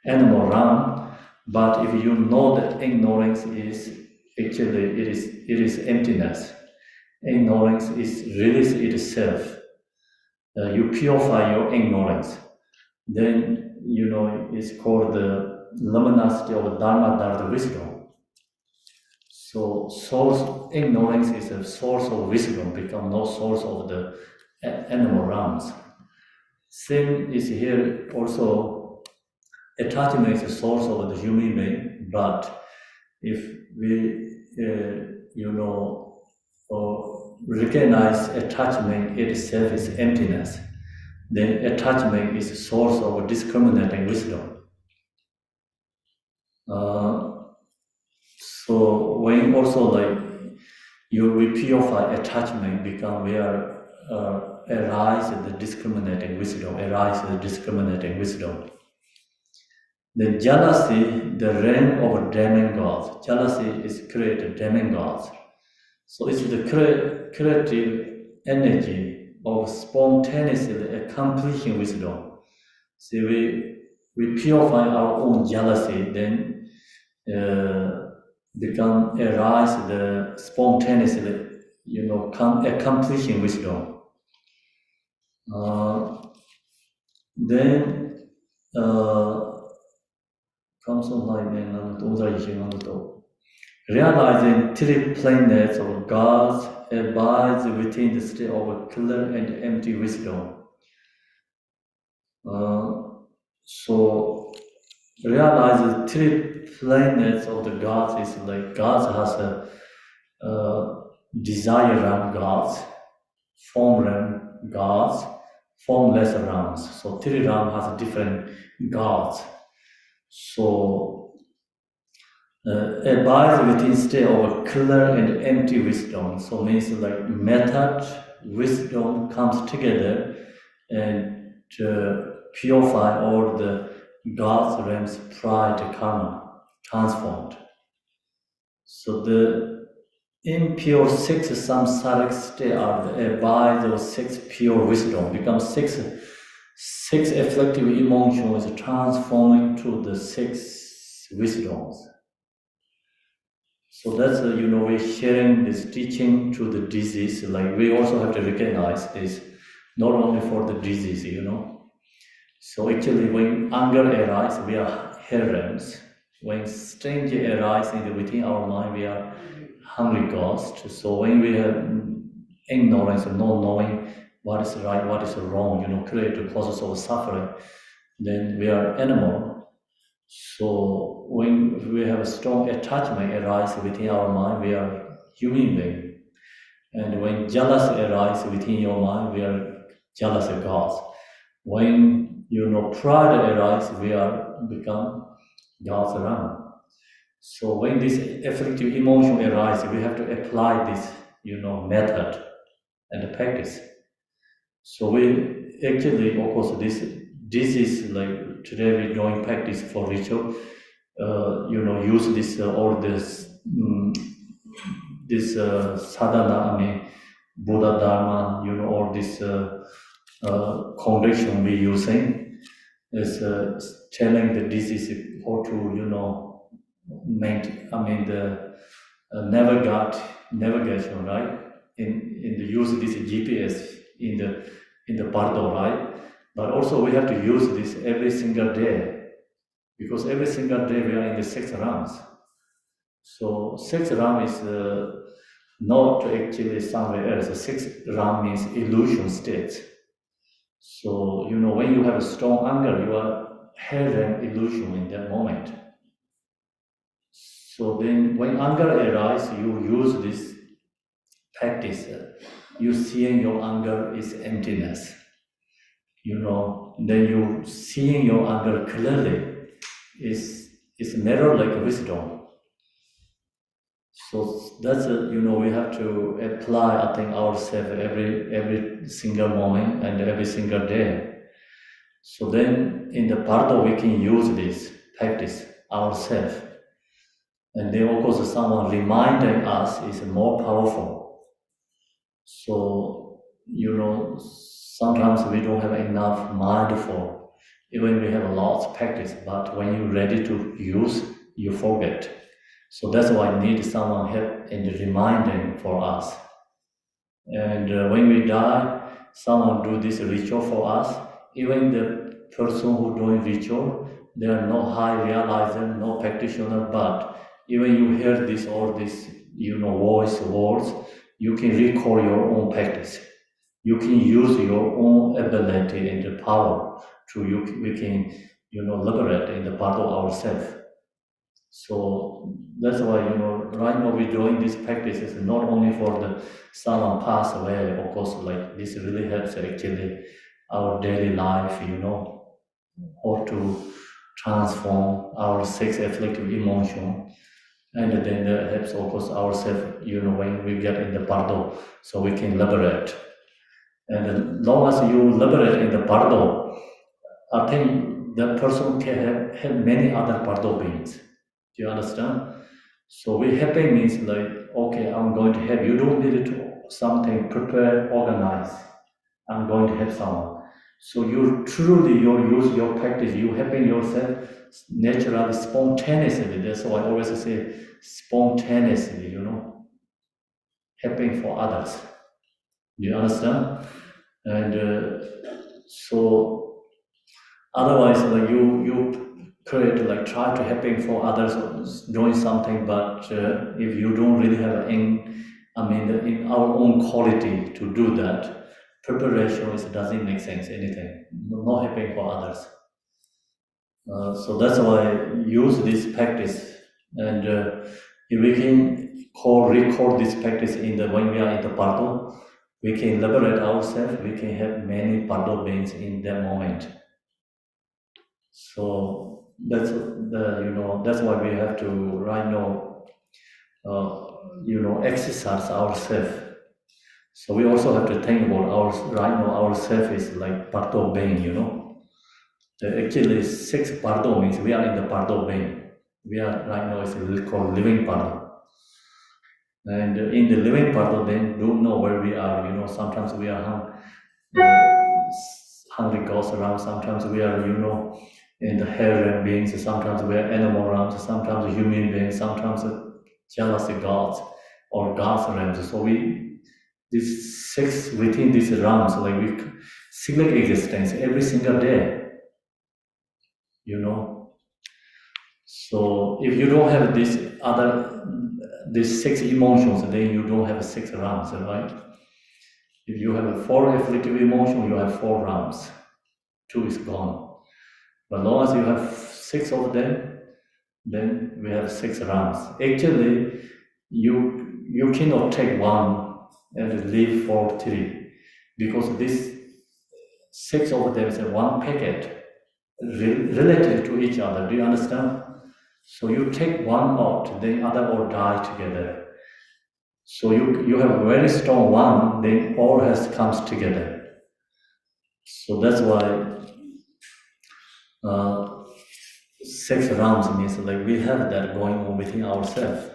animal realm, but if you know that ignorance is actually it is emptiness. Ignorance is release itself. You purify your ignorance. Then it's called the luminosity of Dharma Dharma wisdom. So source ignorance is a source of wisdom, become no source of the animal realms. Same is here also. Attachment is a source of the human being, but if we recognize attachment itself is emptiness, then attachment is a source of discriminating wisdom. So when also we purify attachment, become where arise the discriminating wisdom, The jealousy, the realm of demigods. Jealousy is created demigods. So it's the creative energy of spontaneously accomplishing wisdom. See, we purify our own jealousy, then become arise the spontaneously, accomplishing wisdom. Then comes online realizing three planets of gods abides within the state of clear and empty wisdom. So realize three planets of the gods is like gods has a desire realm gods, form realm gods, formless realms. So three realms has different gods. So abides within state of clear and empty wisdom. So means like method, wisdom comes together and purify all the God's realms, pride, karma, transformed. So the impure six samsaric state are the abide of six pure wisdom, become six afflictive emotions transforming to the six wisdoms. So that's we're sharing this teaching to the disease. Like we also have to recognize this, not only for the disease, So actually, when anger arises, we are herons. When strange arises within our mind, we are hungry ghosts. So when we have ignorance, not knowing what is right, what is wrong, create the causes of suffering, then we are animal. So when we have a strong attachment arise within our mind, we are human being. And when jealousy arises within your mind, we are jealous gods. When pride arises, we are become gods around. So when this afflictive emotion arises, we have to apply this, method and practice. So we actually, of course, this is like today we're doing practice for ritual. Use this all this sadhana, Buddha Dharma, all this congregation we're using is telling the disease how to, the navigation, right? In the use this GPS in the in the bardo, right? But also we have to use this every single day because every single day we are in the 6 rounds. So 6 round is not actually somewhere else. The 6 round means illusion state. So when you have a strong anger, you are having illusion in that moment. So then when anger arises, you use this practice. You seeing your anger is emptiness. Then you seeing your anger clearly is mirror like wisdom. So that's we have to apply, I think, ourselves every single moment and every single day. So then in the Pardo we can use this practice ourselves. And then of course someone reminding us is more powerful. So sometimes we don't have enough mind for, even we have a lot of practice, but when you're ready to use, you forget. So that's why I need someone help in the reminding for us. And when we die, someone do this ritual for us. Even the person who doing ritual, they are no high realizer, no practitioner, but even you hear this or this, voice words, you can recall your own practice. You can use your own ability and the power to we can liberate in the part of ourselves. So that's why right now we're doing these practices not only for the someone pass away, of course, like this really helps actually our daily life, how to transform our six afflictive emotion. And then that helps of course ourselves, when we get in the bardo, so we can liberate. And as long as you liberate in the bardo, I think that person can have many other bardo beings. Do you understand? So we happy means like, okay, I'm going to have, you don't need to something prepare, organize. I'm going to have someone. So you truly you use your practice, you helping yourself naturally, spontaneously. That's why I always say spontaneously, helping for others. Do you understand? And so otherwise, like you create like try to helping for others doing something, but if you don't really have in our own quality to do that, preparation doesn't make sense. Anything, not helping for others. So that's why use this practice, and if we can record this practice in the when we are in the pardo, we can liberate ourselves. We can have many pardo beings in that moment. So that's why we have to right now exercise ourselves. So we also have to think about our right now ourselves is like pardo being. Actually, 6 pardo means we are in the pardo vein. We are right now is called living pardo. And in the living pardo, then don't know where we are. Sometimes we are hungry goes around. Sometimes we are, in the hairy beings. Sometimes we are animal realms. Sometimes human beings. Sometimes jealousy gods or gods realms. So these 6 within these realms, like we cyclic existence every single day. You know So if you don't have these 6 emotions, then you don't have 6 rounds, right? If you have a 4 afflictive emotion, you have 4 rounds. 2 is gone. But long as you have 6 of them, then we have 6 rounds. Actually, you cannot take one and leave for 3 because this 6 of them is one packet related to each other. Do you understand? So you take one out, then other all die together. So you have a very strong one, then all has comes together. So that's why 6 rounds means like we have that going on within ourselves.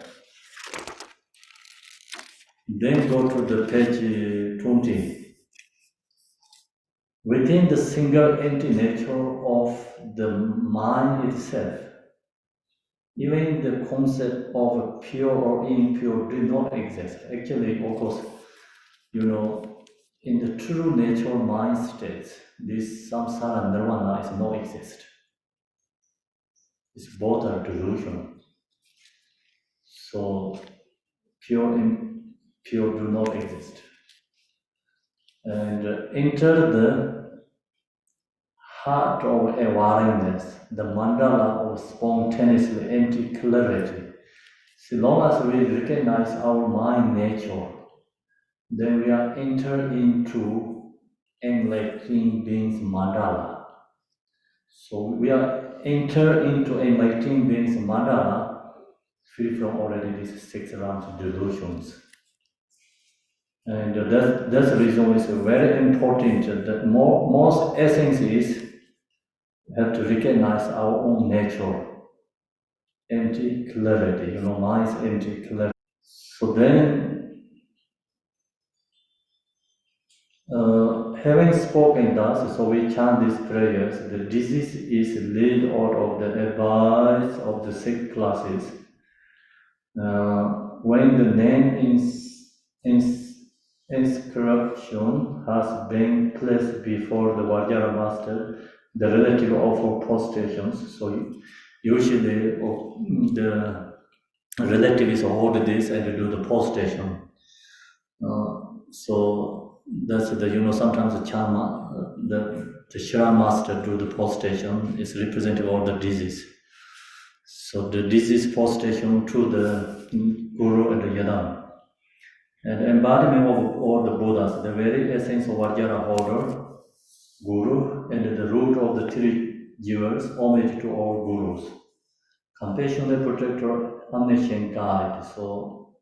Then go to the page 20. Within the single empty nature of the mind itself, even the concept of pure or impure do not exist. Actually, of course, in the true nature mind states, this samsara nirvana is not exist. It's both are delusion. So pure and pure do not exist. And enter the heart of awareness, the mandala of spontaneously empty clarity. So long as we recognize our mind nature, then we are enter into enlightening beings mandala. So we are enter into enlightening beings mandala, free from already these 6 rounds of delusions. And that's the reason it's very important that most essence is we have to recognize our own nature, empty clarity, mind's empty clarity. So then, having spoken thus, so we chant these prayers. The disease is laid out of the advice of the 6 classes. When the name inscription has been placed before the Vajra master, the relative offer prostrations. So usually the relatives hold this and do the prostration. So that's the sometimes the Chama, the Shara master do the prostration is representing all the disease. So the disease prostration to the Guru and the Yadam. And embodiment of all the Buddhas, the very essence of Vajra holder, Guru, and the root of the 3 jewels, homage to all Gurus. Compassionate protector, omniscient guide. So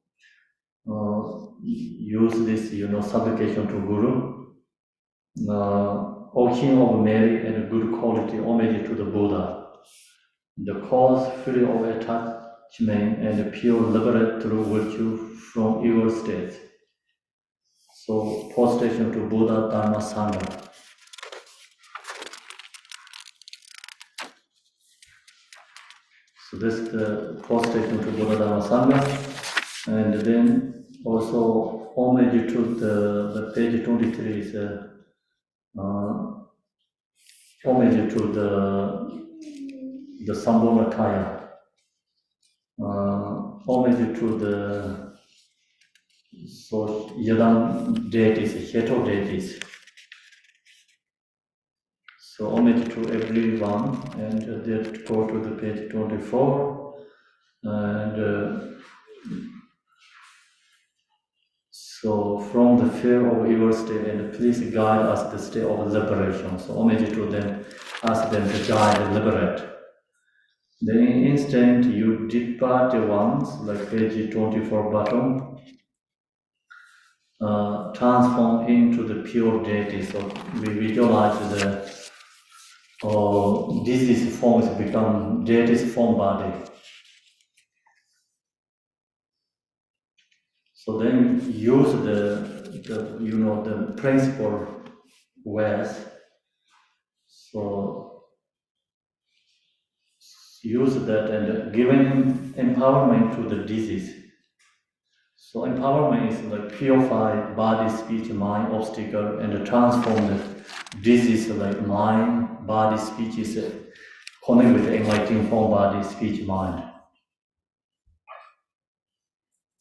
use this, supplication to Guru. O King of merit and good quality, homage to the Buddha. The cause free of attachment and pure liberate through virtue from evil states. So prostration to Buddha, Dharma, Sangha. So this is the prostration to Buddha, Dharma, Sangha. And then also homage to the page 23 is homage to the Sambhogakaya. Homage to the Yadam deities, Heto deities. So homage to everyone, and then go to the page 24, and so from the fear of evil state, and please guide us the state of liberation. So homage to them, ask them to guide and liberate. Then in instant you depart once, like page 24 bottom, transform into the pure deity. So we visualize the disease forms become deity's form body. So then use the principle ways. So use that and giving empowerment to the disease. So empowerment is like purify body, speech, mind, obstacle, and transform the disease like mind, body, speech is connect with the enlightening form, body, speech, mind.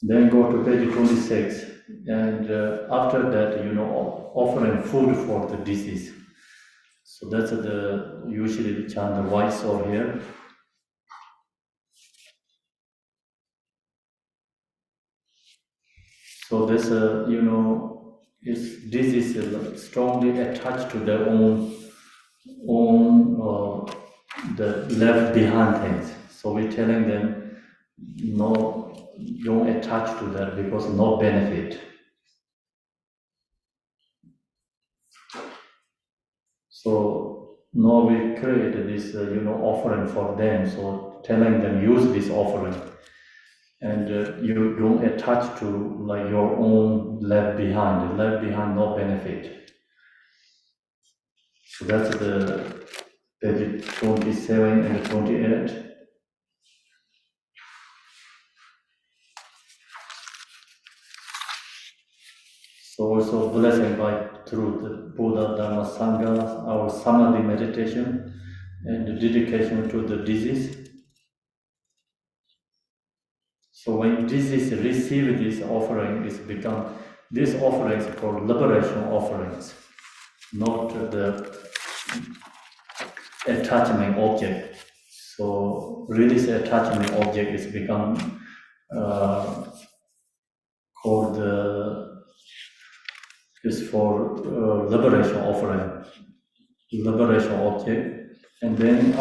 Then go to page 26, and after that, offering food for the disease. So that's usually we chant the White Sur here. So this, disease is strongly attached to their own the left behind things. So we're telling them, no, don't attach to that because no benefit. So now we create this, offering for them. So telling them use this offering, and you don't attach to like your own left behind. The left behind no benefit. So that's the page 27 and 28. So also blessing by through the Buddha Dharma Sangha, our samadhi meditation, and the dedication to the disease. So when disease receive this offering, it's become these offerings for liberation offerings, not the attachment object. So release attachment object is become called is for liberation offering, liberation object, and then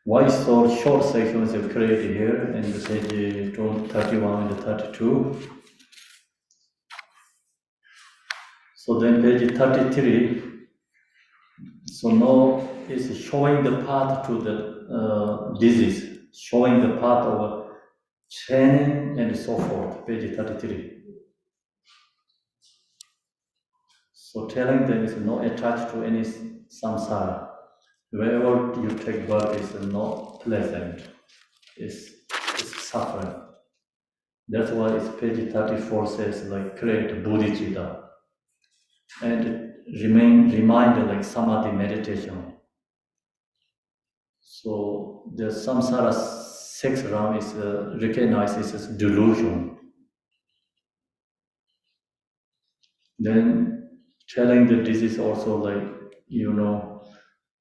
White Sur short sections are created here in the page 31 and 32. So then page 33. So now it's showing the path to the disease, showing the path of training and so forth, page 33. So telling them is not attached to any samsara. Wherever you take birth is not pleasant, it's suffering. That's why it's page 34 says like create bodhicitta and remind like samadhi meditation. So the samsara six round is recognized as delusion. Then telling the disease also like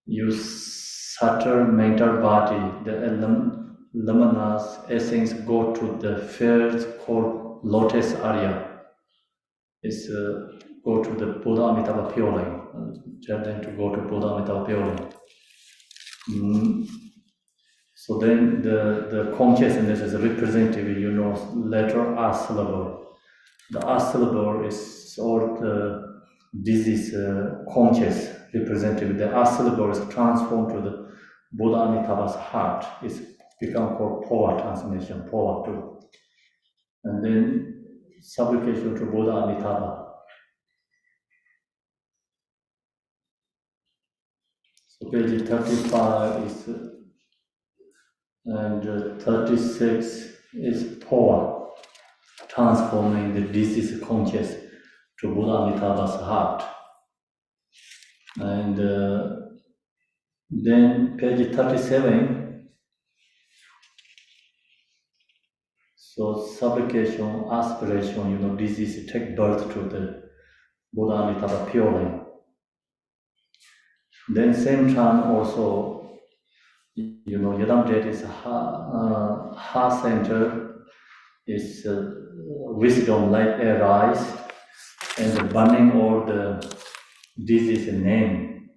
you shatter mental body, the luminous essence go to the field called lotus area. Is go to the Buddha Amitabha Pure Line. Tell them to go to Buddha Amitabha Pure Line. So then the consciousness is representative, letter R syllable. The R syllable is all the disease conscious representative. The R syllable is transformed to the Buddha Amitabha's heart. It's become called Pova transmission, Pova too. And then supplication to Buddha Amitabha. So page 35 is, and 36 is Pova, transforming the disease conscious to Buddha Amitabha's heart. And then page 37, so supplication, aspiration, disease take birth to the Buddha Amitabha purely. Then same time also, Yadam Jet is heart center, is wisdom like arise, and burning all the disease name.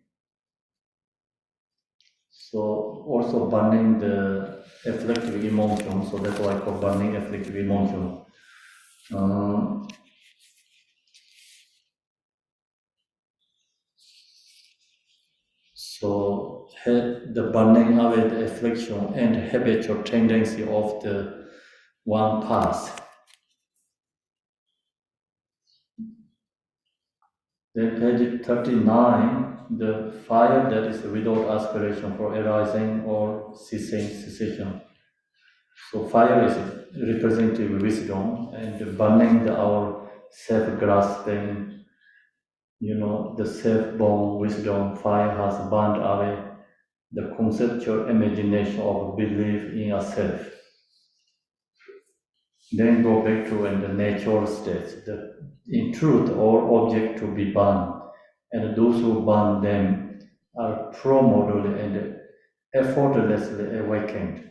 So also burning the afflictive emotion, so that's why I call burning afflictive emotion. So the burning away the affliction and habitual tendency of the one path. Then page 39, the fire that is without aspiration for arising or cessation. So fire is representative wisdom, and burning our self-grasping, the self-born wisdom, fire has burned away the conceptual imagination of belief in a self. Then go back to the natural states. In truth, all objects to be burned, and those who burn them are pro-modally and effortlessly awakened.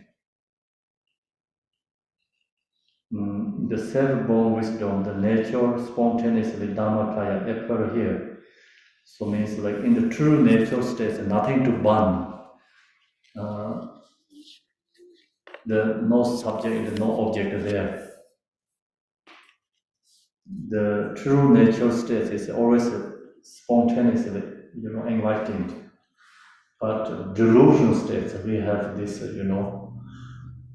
The self-born wisdom, the nature spontaneously Dharmakaya appear here. So means like in the true natural states, nothing to burn. The no subject and no object there. The true natural state is always spontaneously, enlightened. But delusion states, we have this,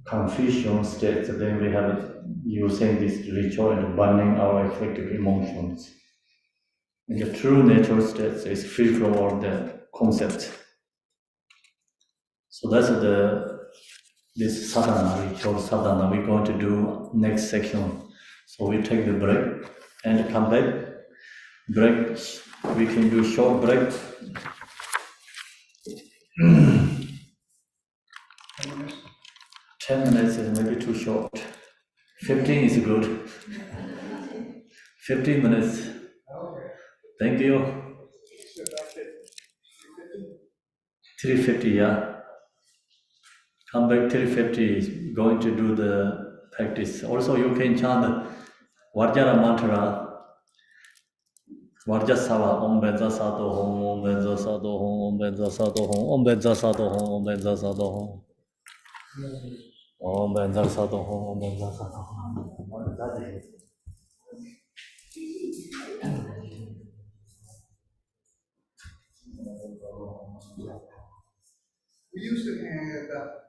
confusion states, then we have using this ritual and burning our afflictive emotions. And the true natural state is free from all the concepts. So that's this sadhana, ritual sadhana we're going to do next section. So we take the break. and come back. Break. We can do short break. 10 minutes is maybe too short. 15 is good. 15 minutes. Thank you. 350, yeah. Come back 350 is going to do the practice. Also, you can chant Vajra mantra. Vajra Sava, Om Benza Sato Hom, Om Benza Sato Hom, Om Benza Sato Hom, Om Benza Sato Hom, Om Benza Sato Hom. Om Benza Sato Hom, Om Benza Sato Hom. We used to have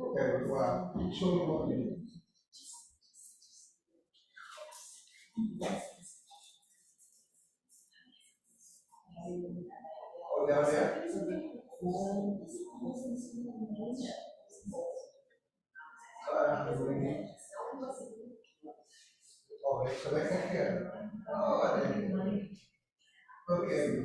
okay, wow. Show me what you need. Oh, down there? Oh, so they can hear. Oh, okay.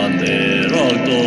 Ande rakto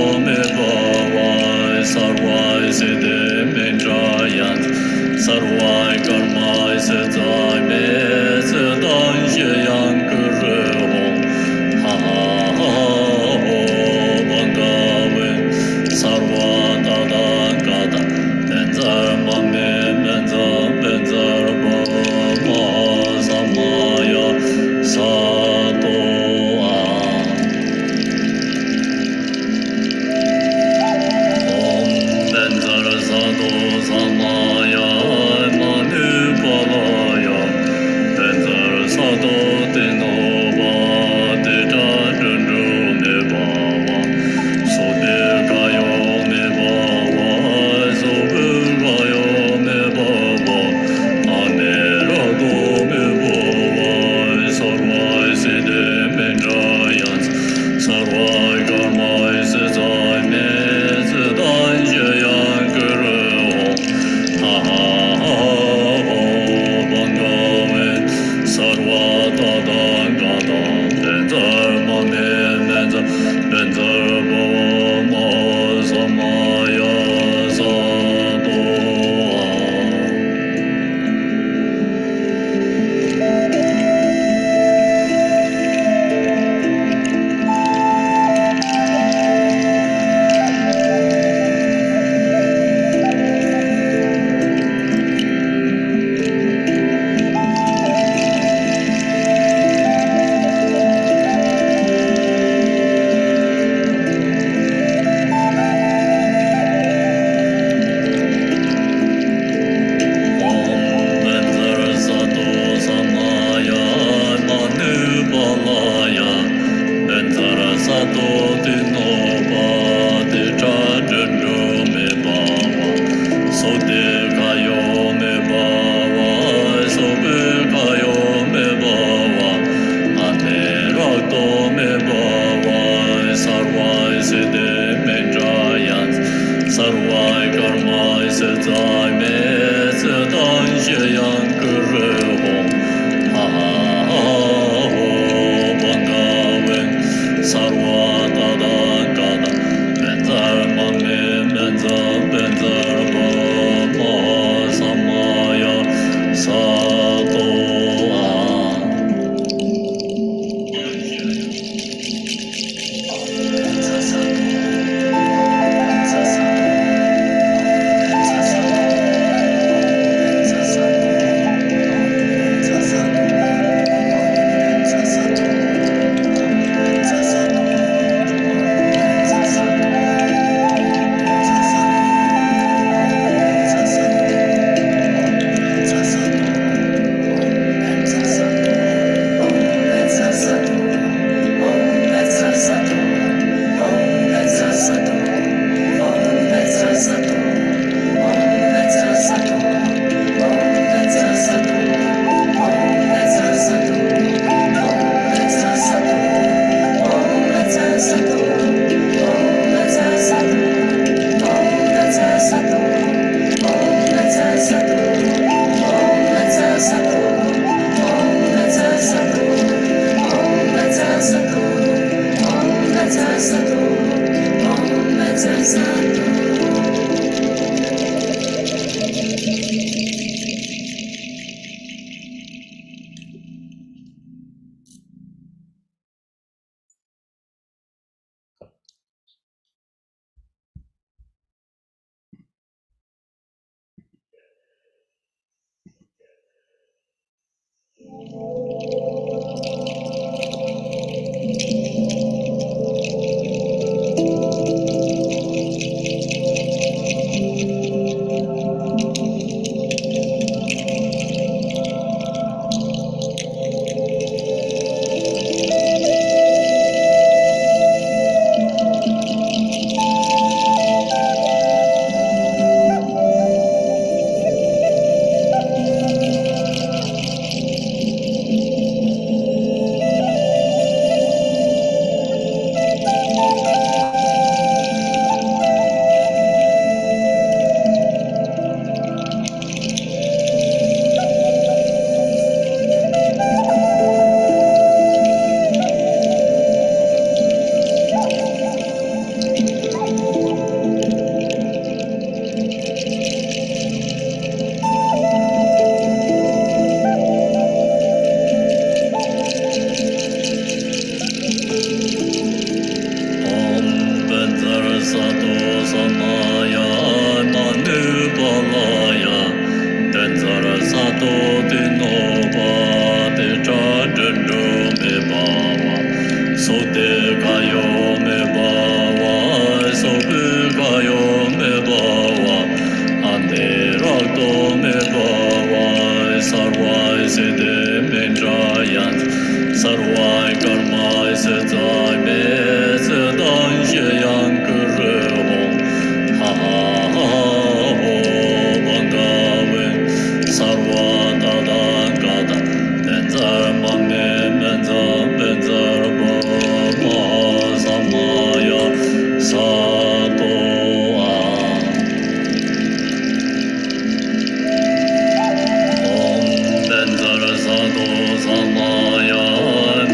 Samaya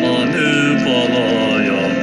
Manupalaya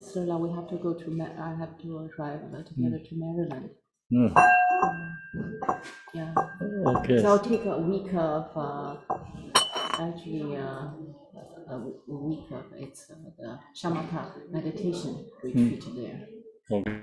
So now we have to go to, I have to drive together to Maryland. Yeah. Okay. So I'll take a week of, actually, a week of, it's the shamatha meditation retreat there. Okay.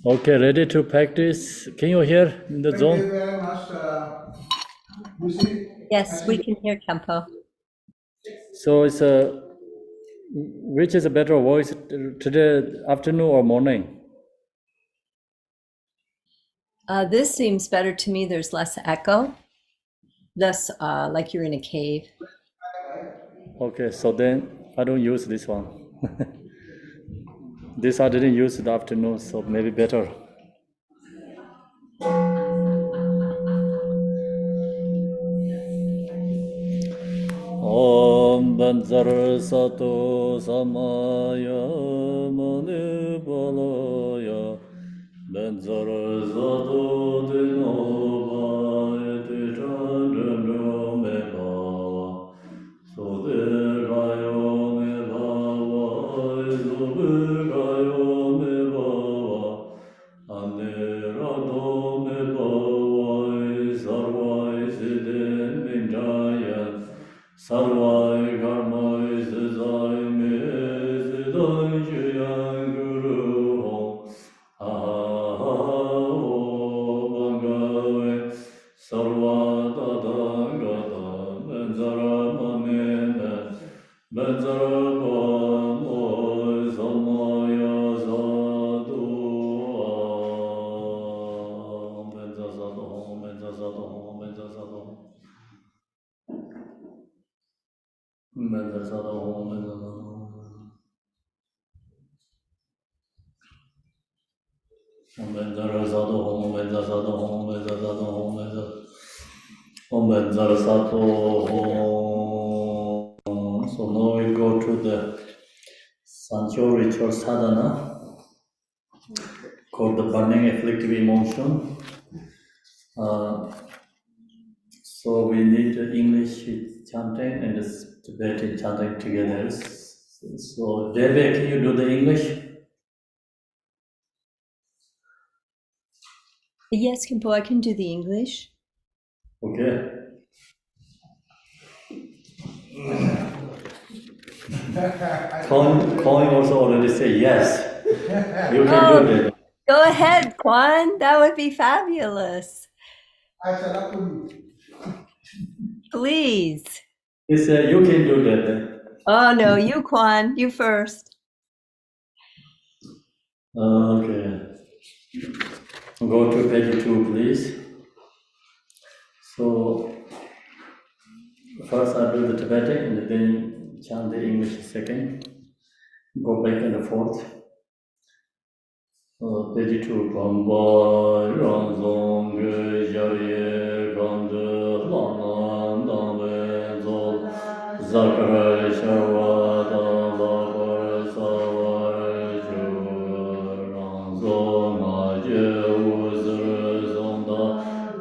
Okay, ready to practice? Can you hear in the Thank you zone? very much, Lucy. Yes, we can hear Kempo. So it's which is a better voice today, afternoon or morning? This seems better to me. There's less echo, less like you're in a cave. Okay, so then I don't use this one. This I didn't use in the afternoon, so maybe better. Om Banzar Sato Samaya Mani Balaya Banzar Sato Dinova Iti Chandra Me Bava Sode Gayo Me Bava Sube Gayo Me Bava Ane Rado Me Bava Sarvai Siden Minjayan Sarvai karmai sezai me sedai shayan guru hong. Aho bangave sarva dadangata menzara mame So now we go to the Sancho ritual sadhana called the burning afflictive emotion. So we need the English chanting and the Tibetan chanting together. So Debe, can you do the English? Yes, Kimpo, I can do the English. Okay. Colin also already say yes. You can do that. Go ahead, Kwan. That would be fabulous. I said I couldn't. Please. He said you can do that. Oh, no, you, Kwan. You first. Okay. Go to page 2, please. So first I do the Tibetan and then chant the English second. Go back and forth. Page 2. Gamba Ranzong Jarye Gande Lanan Dame Zol Zakare Shavada Labar Savar Ju Ranzong Aje Uzre Zonda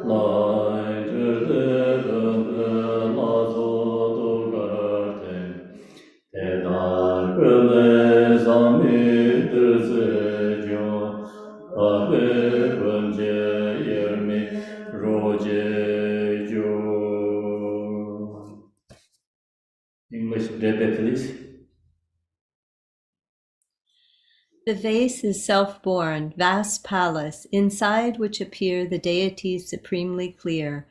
Lai Jede Gande Lazo Dugarte Tedar Pele Zami Dzejo Abe Bunje Yermi Roje Jo. English, Debe, please. The vase is self-born, vast palace, inside which appear the deities supremely clear,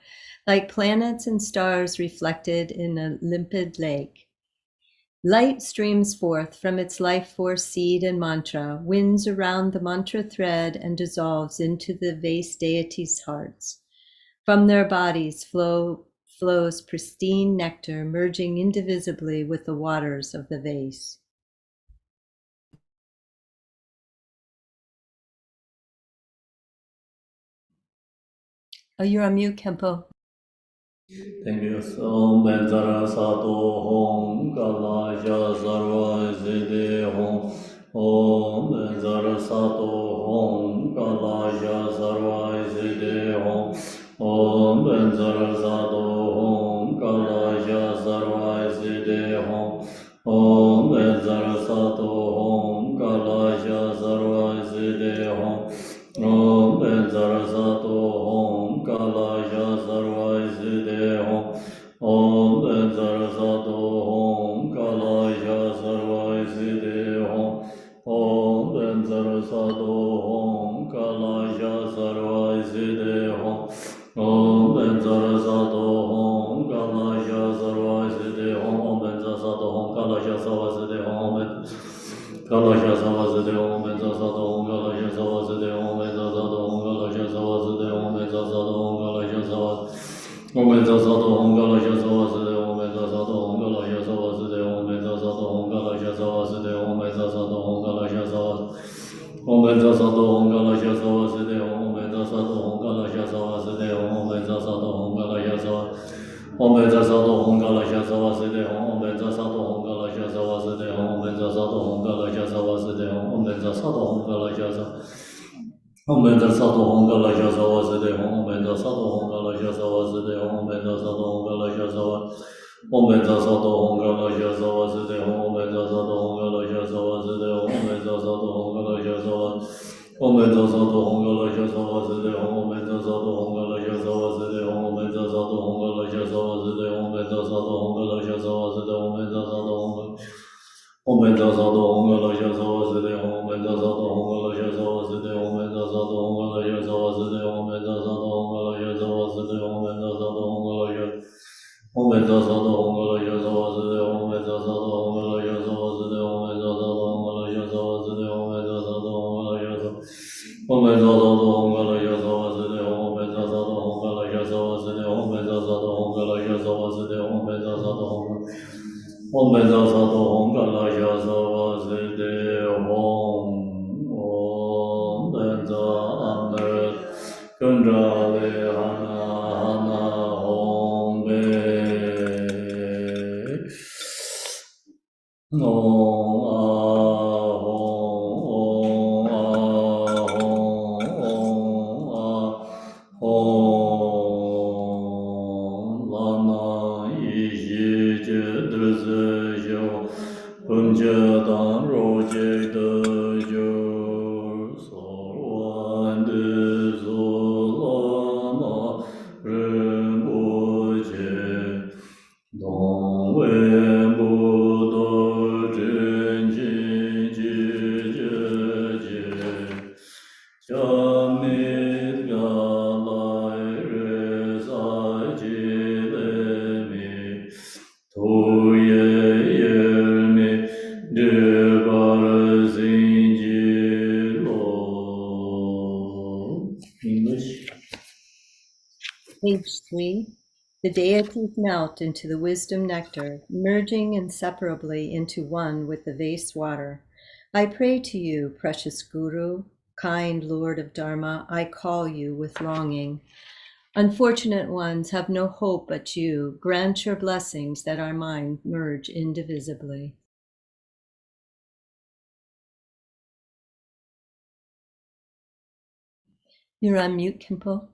like planets and stars reflected in a limpid lake. Light streams forth from its life force seed and mantra, winds around the mantra thread and dissolves into the vase deities' hearts. From their bodies flows pristine nectar, merging indivisibly with the waters of the vase. Oh, you're on mute, Kempo. Thank you. So, Benzara Sato Hong Kala Sarva Zide Hong Om Benzara Sato Hong Kala Sarva Zide Hong Om Benzara Sato Hong Kala Sarva Zide Hong Om Benzara Sato Hong Kala Sarva Zide Hong Om Benzara Sato Hong Kala Sarva Zide Hong Om Benzara Sato Hong Kala Sarva Zide Hong Om Benzara Sato Hong Kala Sarva Zide Hong Om Benzara Sato Hong Kala Sarva Zide Hong Om Benzara Sato Hong Kala Sarva Zide Hong Kalasha Savasade Om Benza Sato Om Kalasha Savasade Om Benza Sato Om Kalasha Savasade Om Benza Sato Om Kalasha Savasade Om Benza Sato Om Kalasha Savasade Om Benza Sato Om Kalasha Savasade Om Benza Sato Om Kalasha Savasade Om Benza Sato Om Kalasha Savasade Om Benza Sato Om Kalasha Savasade Om Benza Sato Om Kalasha Savasade Om Benza Sato Om Kalasha Savasade Om Benza Sato Hong Kala Shasawa Sede Hong Om Benza Sato Hong Kala Shasawa Sede Hong Om Benza Sato Hong Kala Shasawa Sede Hong Om Benza Sato Hong Kala Shasawa Om Benza Sato Hong Kala Shasawa Sede Hong Om Benza Sato Hong Kala Shasawa Sede Hong Om Benza Sato Hong Kala Shasawa Om Benza Sato Hong Kala Shasawa Sede Hong Om Benza Sato Hong Kala Shasawa Sede Hong Om Benza Sato Hong Kala Shasawa Om Benza Sato Hong Kala Shasawa Sede Hong Om Benza Sato Hong Kala Shasawa Sede Hong Om Benza Sato Hong Kala Shasawa Sede Hong Om Benza Sato Hong Kala Shasawa Sede Hong Om Benza Sato Hong Kala Om Benza Sato Hong Kala Shasawa Sede Hong Om Benza Sato Hong Kala Shasawa Sede Hong Om Benza Sato Hong Kala Shasawa Sede Hong Om Benza Sato Hong Kala Shasawa Sede Hong Om Benza Sato Hong Kala Shasawa Om Benza Sato Hong Kala Shasawa Sede Hong Om Benza Sato Hong Kala Om Beza Sato Om Kala Shasa Vaside Om Om Beza Amrit Kundrale Hana Hana Om Be English. Page 3. The deities melt into the wisdom nectar, merging inseparably into one with the vase water. I pray to you, precious Guru, kind Lord of Dharma, I call you with longing. Unfortunate ones have no hope but you. Grant your blessings that our mind merge indivisibly. You're on mute, Kimpo.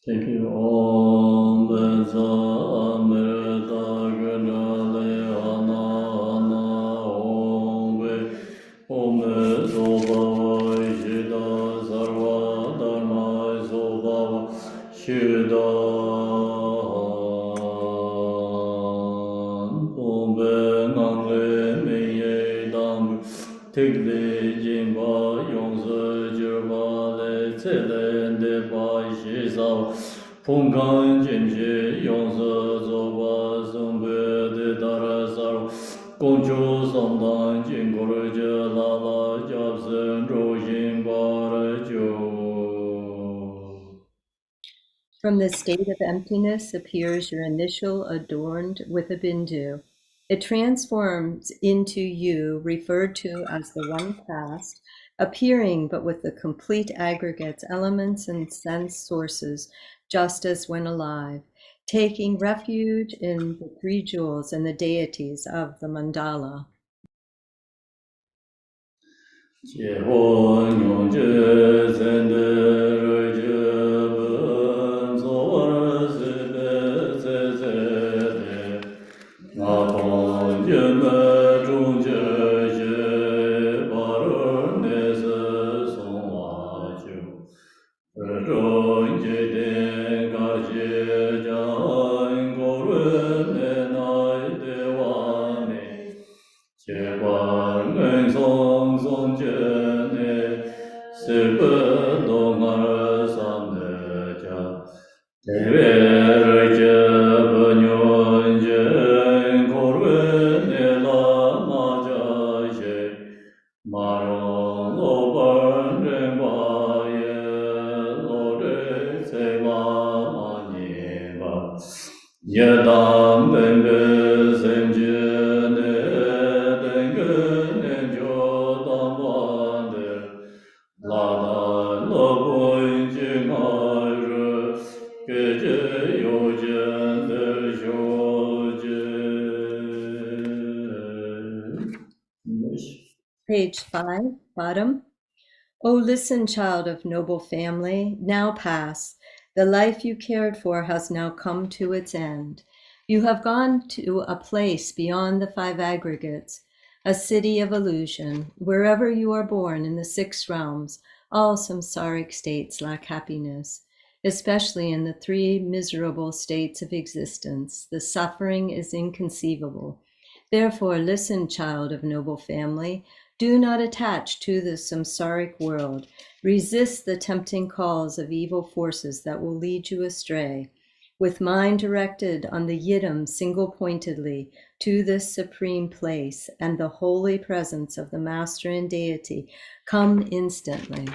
Thank you. Om Beza Amrita Gunale Hana Hana Om Be Om Sobhava Shida Sarva Dharma Sobhava Shida Om Be Nangle Miye Dam Tigle Jimba Yongse Jirba Le Tsele De Ba Shisa Pungkan Jimshi Yongse Zoba Zumbe De Darasar Gongchu Samdan Jingurje Lala Japsen Rojin Barajo. From the state of emptiness appears your initial adorned with a bindu. It transforms into you, referred to as the one past, appearing but with the complete aggregates, elements, and sense sources, just as when alive, taking refuge in the three jewels and the deities of the mandala. 结婚永结三德瑞结本所尔西贝塞塞的那空结门中结结巴尔内斯松瓦就中结的嘎结将果润的奈的瓦内 结管恩松松觉内，是不动而上的家，特别是这不牛人口润的拉玛家些，马龙罗本人巴耶罗的塞玛玛尼巴。Yadam Benga Senjene Dengene Jodam Bande Lada Loboin Jingare Geje Yojen De Joje. Page 5, bottom. Oh, listen, child of noble family, now pass. The life you cared for has now come to its end. You have gone to a place beyond the five aggregates, a city of illusion. Wherever you are born in the six realms, all samsaric states lack happiness, especially in the three miserable states of existence. The suffering is inconceivable. Therefore, listen, child of noble family. Do not attach to the samsaric world. Resist the tempting calls of evil forces that will lead you astray. With mind directed on the yidam single-pointedly to this supreme place and the holy presence of the Master and Deity, come instantly.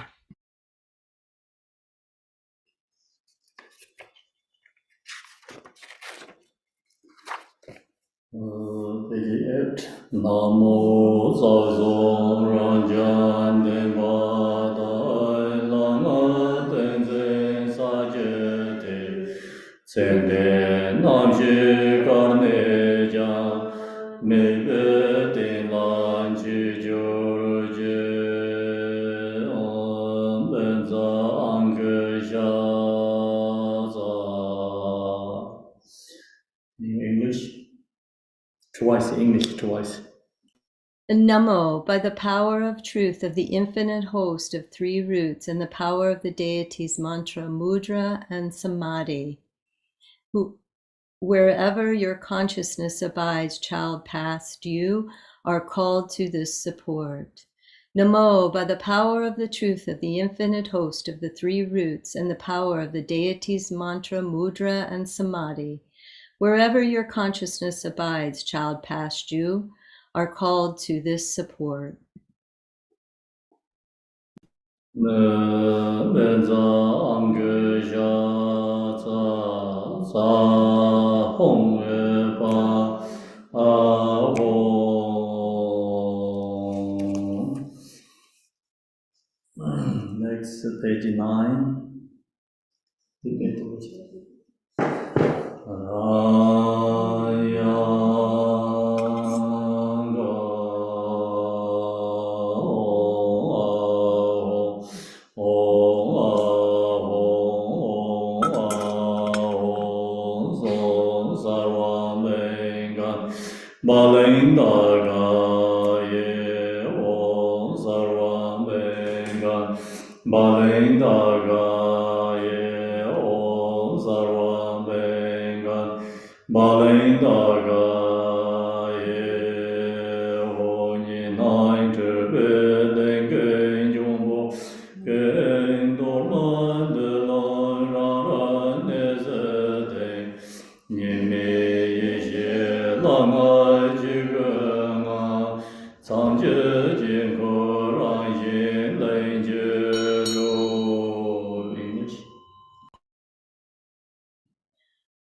Page 8. Namo Tsa Dzong Ranjan Denpa Dai Lama Tenzin Sa Je Te Tsende Nam Shi Karne Jang Me Be Tin Lan Chi Jur Je Om Ben Za Ang Ge Sha Za. In English. Twice, English twice. Namo, by the power of truth of the infinite host of three roots and the power of the deity's mantra, mudra, and samadhi, wherever your consciousness abides, child past, you are called to this support. Namo, by the power of the truth of the infinite host of the three roots and the power of the deity's mantra, mudra, and samadhi, wherever your consciousness abides, child past, you are called to this support. Benza Amge Sha Za Za Hong E Pa A Hong. Next, page 9.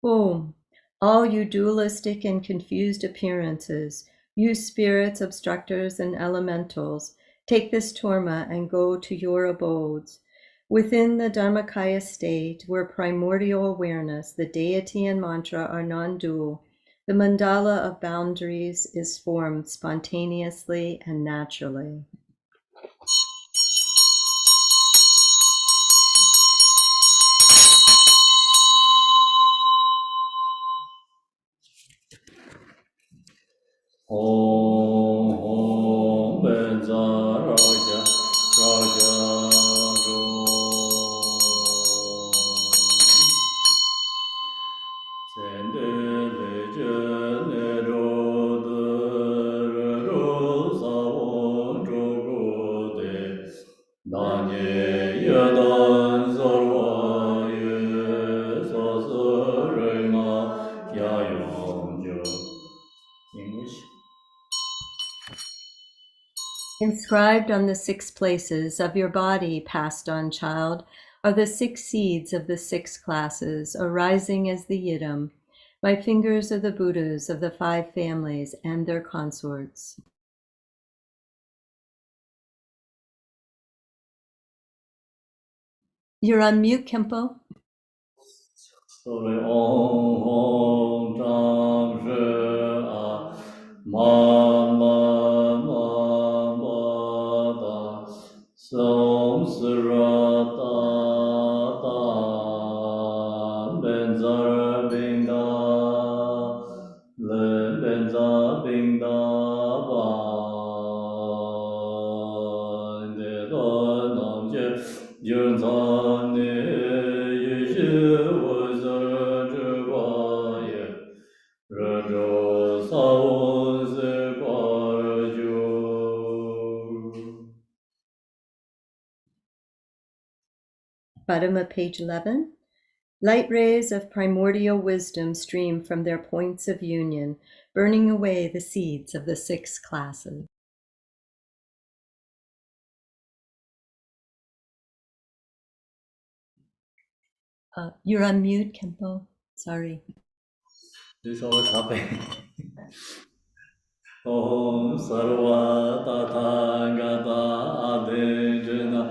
Om, all you dualistic and confused appearances, you spirits, obstructors, and elementals, take this torma and go to your abodes. Within the Dharmakaya state, where primordial awareness, the deity and mantra are non-dual, the mandala of boundaries is formed spontaneously and naturally. Om Om Benza Raja Raja Sende Leje Ledo Ro Sa Jogo De Danye Yadan Sarva Ye Sa Sa Renga Ya Yong Jo. English. Inscribed on the 6 places of your body, passed on child, are the 6 seeds of the 6 classes, arising as the yidam. My fingers are the Buddhas of the 5 families and their consorts. You're on mute, Kempo. Sorry, Om Tam Shi A Ma Da Som Sra Ta Ben Zar Bing Da Le Ben Za Bing Da Ba De Da Nam Je Yun Zan Ne Bottom of page 11. Light rays of primordial wisdom stream from their points of union, burning away the seeds of the 6 classes. You're on mute, Kempo. Sorry. This always happens. Om Sarva Tathagata Adhijana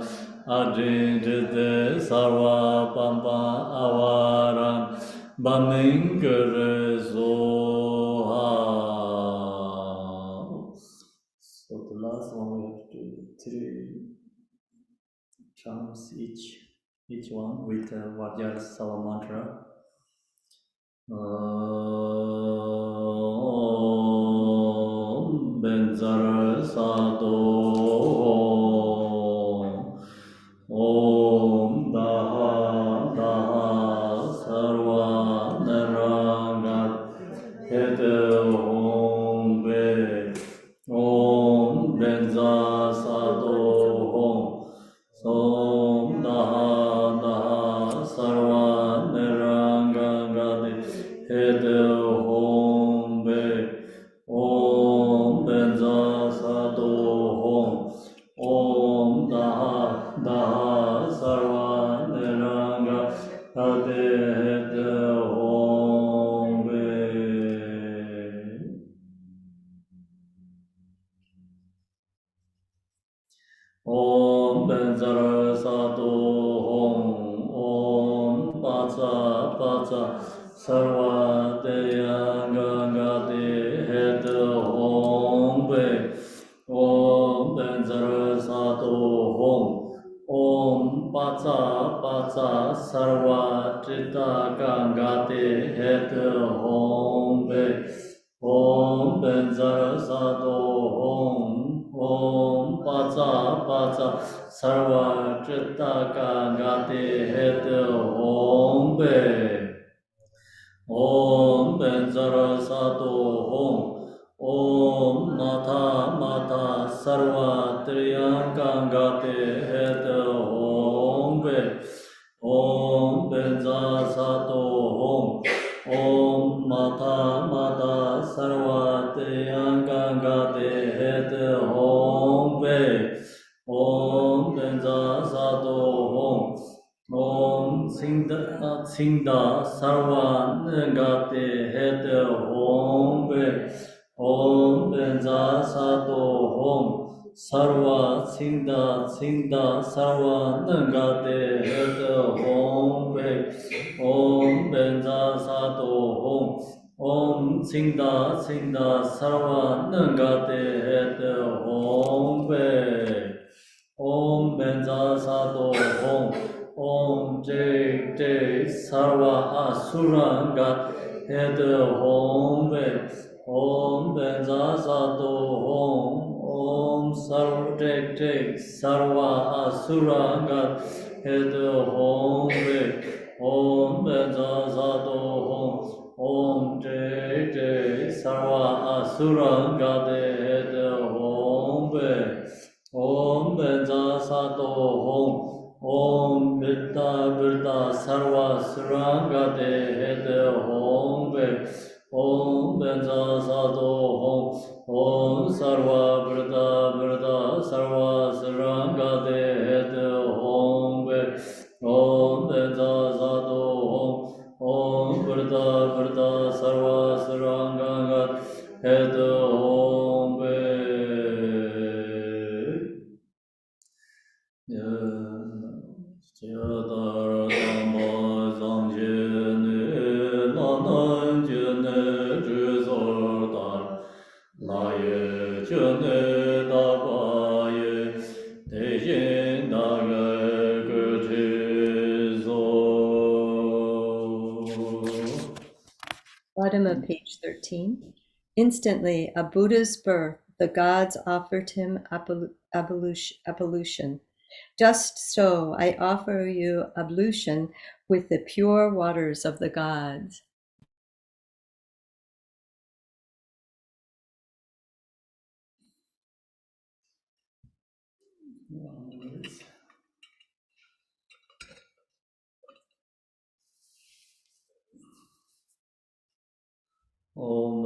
Adhijite Sarva Pampa Avaram Baminkare Soha. So the last one we have to do 3 chants each one with Vajra Sava mantra. Om Benzar Sado Om Daha Daha Sarva Narangat Hete Om Be Om Benza Sado Om Som Daha Daha Sarva Narangat Hete Om Be Om Benza Sado Om Om Daha Daha Sarva Niranga Adehete Om Be. Om Benzara Sato Om Om Patsa Patsa Sarva Deyanga Gati Hete Om Be Om Benzara Sato Om Om Patsa Patsa Sarva Trita Gangate Hete Om Be Om Benzara Sato Om Om Patsa Patsa Sarva Chittaka Gati Hete Om Be Om Benzara Sato Om Om Mata Mata Sarva Triyanka Gati Hete Om Be Om Benza Sato Om Om Mata Mata Sarva Triyanka Gati Hete Om Be Om Benza Sato Om Om Singda Sarva Gate Hete Om Be Om Benza Sato Om Sarva Singda Sarva Gate Hete Om Be Om Benza Sato Om Om Singda Sarva Gate Hete Om Be Om Benza Sato Om Om Jai Sarva Asura Gat Hete Om Be Om Benza Sato Om Om Sarva Jai Sarva Asura Gat Hete Om Be Om Benza Sato Om Om Jai Sarva Asura Gat Hete Om Be Om Benza Sato Om Om Birta Sarva Surangate Hete Om Be Om Benza Sato Om Om Sarva Birta Sarva Surangate Hete Om Be Om Benza Sato Om Om Birta Sarva Surangate Hete Om Be Bottom of page 13. Instantly, at Buddha's birth, the gods offered him ablution. Just so, I offer you ablution with the pure waters of the gods. Om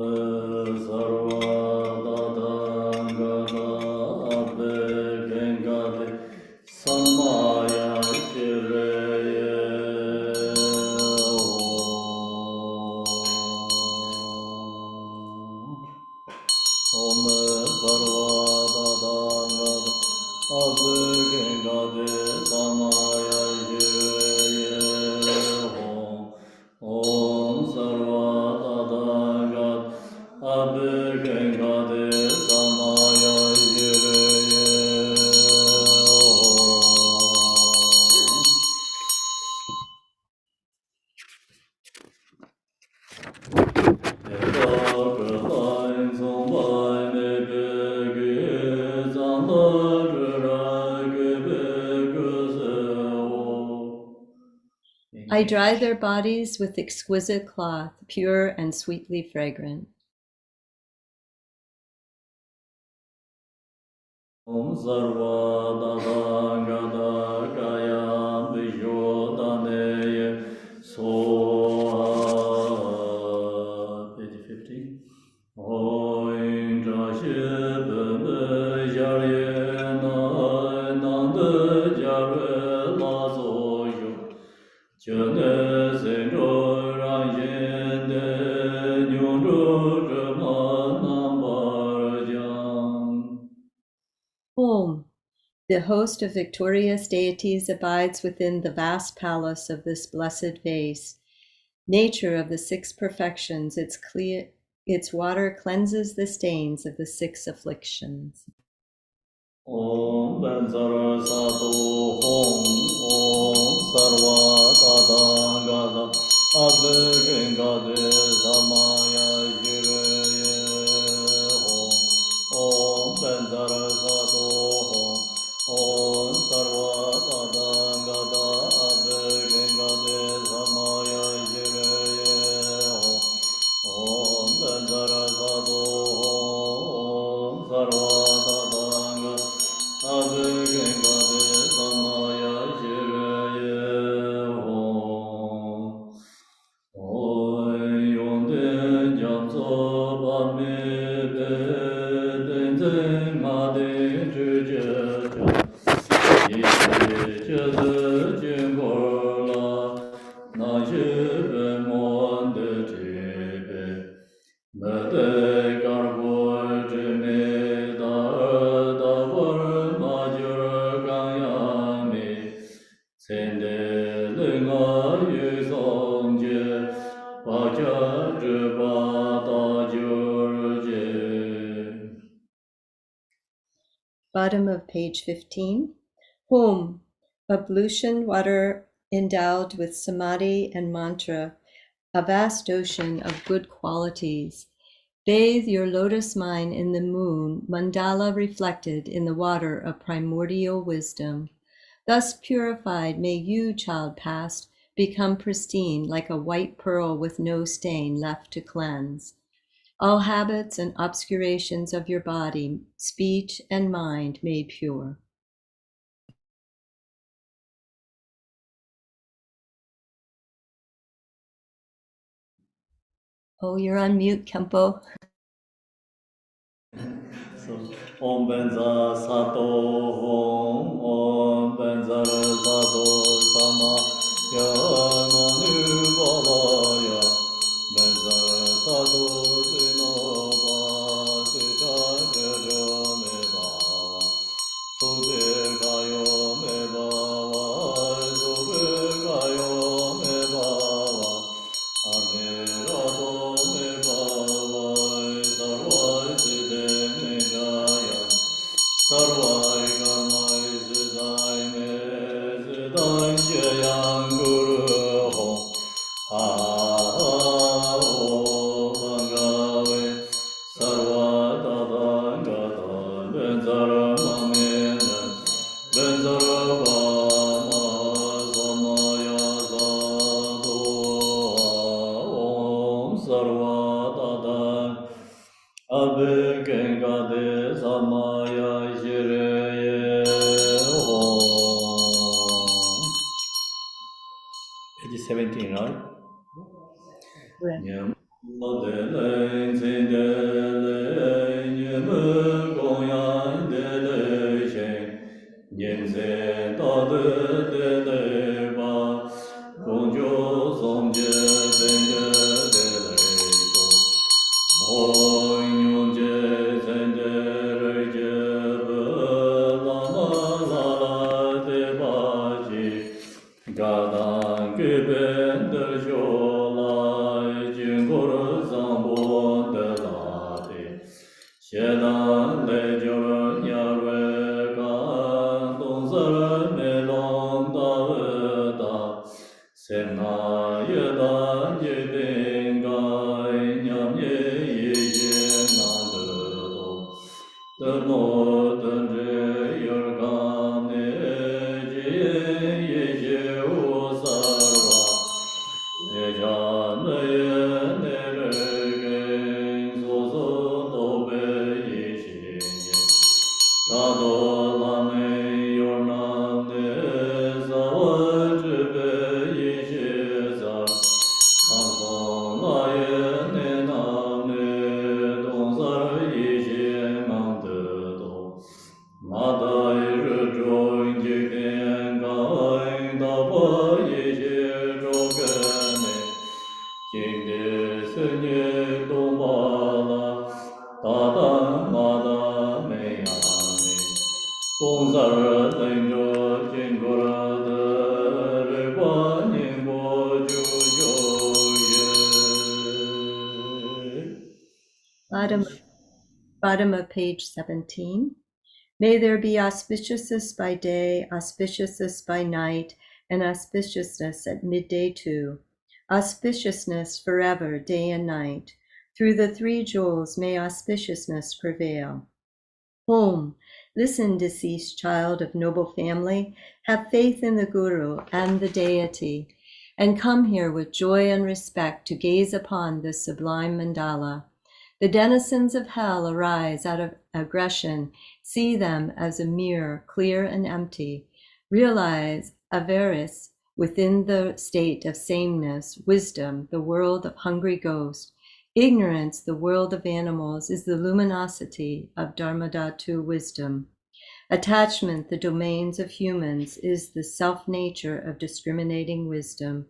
Sarva Dadangana Abhe Gengade Samaya Shireye I dry their bodies with exquisite cloth, pure and sweetly fragrant. Om Sarva Dada Gada Kaya Visho Dane Soha. Page 50. Oin Trashi Bebe Jarye Nande Jare Lazo Yo Jene Senro Ranjen De Nyuru Rama Nambar Jang. Om. The host of victorious deities abides within the vast palace of this blessed vase. Nature of the six perfections, its water cleanses the stains of the six afflictions. Om Benzara Sato Hom Om Sarva Tada Gada Abhe Gade Samaya Jireye Hom Om Benzara Sato Hom Om Sarva Tada Gada Abhe Gade Samaya Jireye Hom Om Benzara Sato Hom Sarva Tada Gada Ave Gengade Samaya Jireye Ho Oi Yonde Jamso Bami Be Denze Made Juje Yishi Jeze Jimbola Na Jibe Monde Jibe Mede Garbo Jime Da Var Major Gayami Sende Lenga Yuzongje Baja Juba Da Jurje. Bottom of page 15. Hum, ablution water endowed with samadhi and mantra, a vast ocean of good qualities. Bathe your lotus mind in the moon, mandala reflected in the water of primordial wisdom. Thus purified, may you, child past, become pristine like a white pearl with no stain left to cleanse. All habits and obscurations of your body, speech, and mind made pure. Oh, you're on mute, Kempo. So, Om Benza Sato Hom Om Benza Sato Sama Ya Manu Baba Ya Benza Sato Dino Ba Sita Jojo Me Baba Sube Kayo Me Baba Sube Kayo Me Baba Amerato Me Baba Sarvai Siddhe Me Jaya Sarvai Karmai Siddhai Me Siddhai Jayang Guru Ho Ha Ho Bhagave Sarva Tata Gata Benzara Mamena Benzara Vama Samaya Sadhu Om Sarva Tata Abhe Gengade Samaya Jireye Om. Page 17, right? Right. Nyam de le zin de le nyam gong yan de le shen nyam ze da de le ba gong jo song je de le go ho nyong je ze Xiedan lei jiu ren ya rui gan, dong zi ren mei long da we da, sem na ye dan ye ding gai, nyam ye ye ye nang de do. De mo den zhe yer gan ne, ji ye ye wu sar wa. Ne ja ne ye ne re gen, so so do be yi xin ye. Cha do la me yor nan ne, sa wa zhi be yi xie za. Kan song la ye ne nam ne, dong zar yi xie mang de do. Ma dai ri zhong ji dian gai, da pa yi xie zhou ge ne. Jing de se nye dong ba la, da dan ma da me ya ne. Gong zar len zhe jing ge de, ri guan yin bo ju you ye. Bottom of page 17. May there be auspiciousness by day, auspiciousness by night, and auspiciousness at midday too. Auspiciousness forever, day and night. Through the three jewels may auspiciousness prevail. Home, listen, deceased child of noble family, have faith in the Guru and the deity, and come here with joy and respect to gaze upon this sublime mandala. The denizens of hell arise out of aggression. See them as a mirror, clear and empty. Realize avarice within the state of sameness, wisdom, the world of hungry ghosts. Ignorance, the world of animals, is the luminosity of Dharmadhatu wisdom. Attachment, the domains of humans, is the self-nature of discriminating wisdom.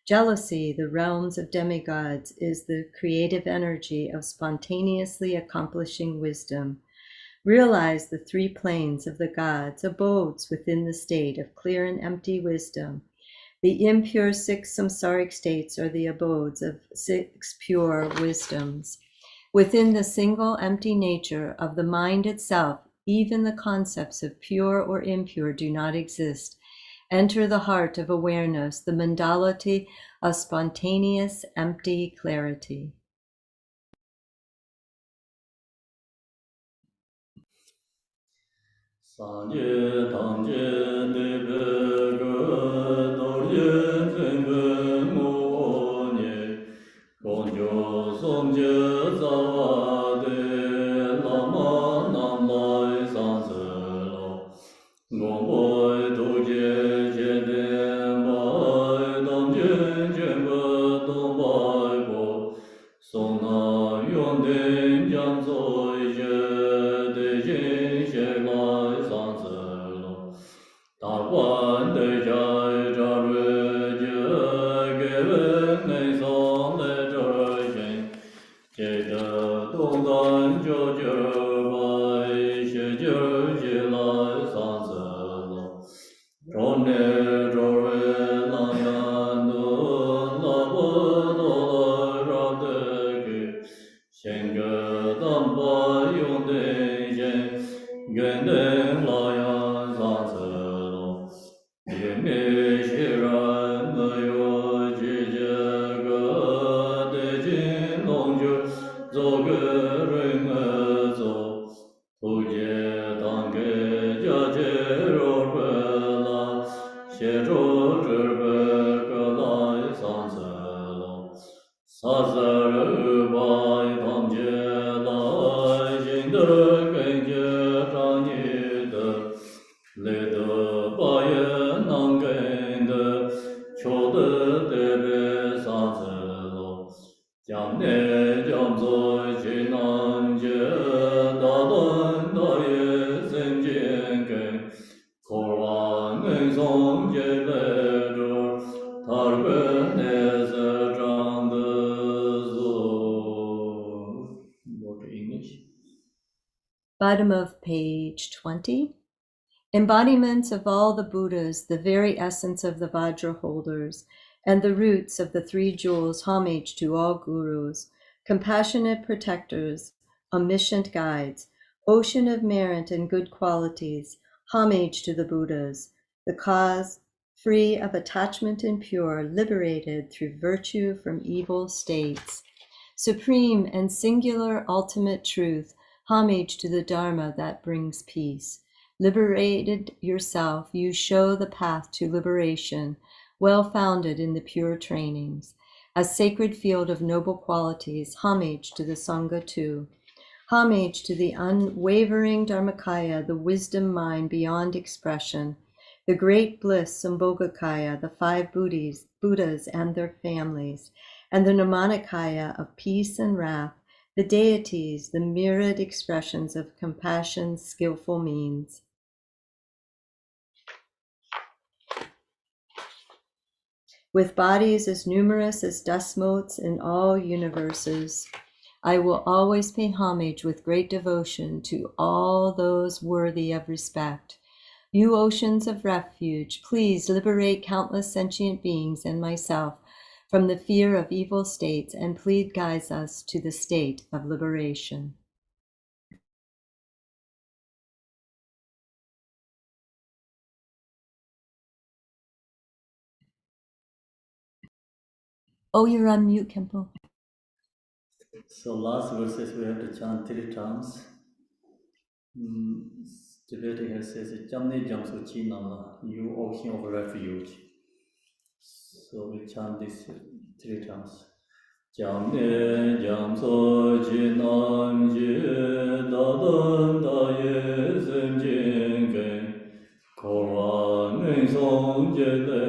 Jealousy, the realms of demigods, is the creative energy of spontaneously accomplishing wisdom. Realize the three planes of the gods, abodes within the state of clear and empty wisdom. The impure 6 samsaric states are the abodes of 6 pure wisdoms. Within the single empty nature of the mind itself, even the concepts of pure or impure do not exist. Enter the heart of awareness, the mandality of spontaneous, empty clarity. San ye tang je de be ge, dor ye zhen ge mo nye. Gong jo song je za wa de, la ma nam lai san se lo. Gong boi du jie jie dian bai, dang jin jin ge dong bai bo. Song na yuan din jiang zoi jie, de jin xie lai san se lo. Da guan de jia zha rui jie, ge wen nei song le zhe yin. Jie de dong dan jiu jie bai, xie jie jie lai san se lo. Zhou ne zhou rui lang yan du, la bu du le zha de ge. Xian ge dan ba yong den yin, yuan den la yan san se lo. Ye me xie ran me yu ji jie ge, de jin long ju, zou ge ren ge zou. Tu jie dang ge jia jie ro ge la, xie zhou zhi ge ge lai san se lo. Sa se ru bai tang jie lai, jin de gen jie zhang yi de. Le de ba ye nang gen de, qiu de de be san se lo. Jiang ne jiang zoi qi nan jie, da dan da ye zhen jian gen. Kor wan men song jie le zhe, tar ge ne se zhang de zu. Go to English. Bottom of page 20. Embodiments of all the Buddhas, the very essence of the Vajra holders, and the roots of the three jewels, homage to all gurus, compassionate protectors, omniscient guides, ocean of merit and good qualities, homage to the Buddhas, the cause free of attachment and pure, liberated through virtue from evil states. Supreme and singular ultimate truth, homage to the Dharma that brings peace. Liberated yourself, you show the path to liberation, well founded in the pure trainings. A sacred field of noble qualities, homage to the Sangha too. Homage to the unwavering Dharmakaya, the wisdom mind beyond expression. The great bliss Sambhogakaya, the five Buddhas and their families, and the Nirmanakaya of peace and wrath, the deities, the myriad expressions of compassion's skillful means. With bodies as numerous as dust motes in all universes, I will always pay homage with great devotion to all those worthy of respect. You oceans of refuge, please liberate countless sentient beings and myself from the fear of evil states and please guide us to the state of liberation. Oh, you're on mute, Kempo. So last verses we have to chant 3 times. Tibetan here says, Jamne Jamsu Chi Nama, you ocean of refuge. So we chant this 3 times. Jamne Jamsu Chi Nam Ji Dadan Daye Sem Jin Gen Korwa Neng Song Je Le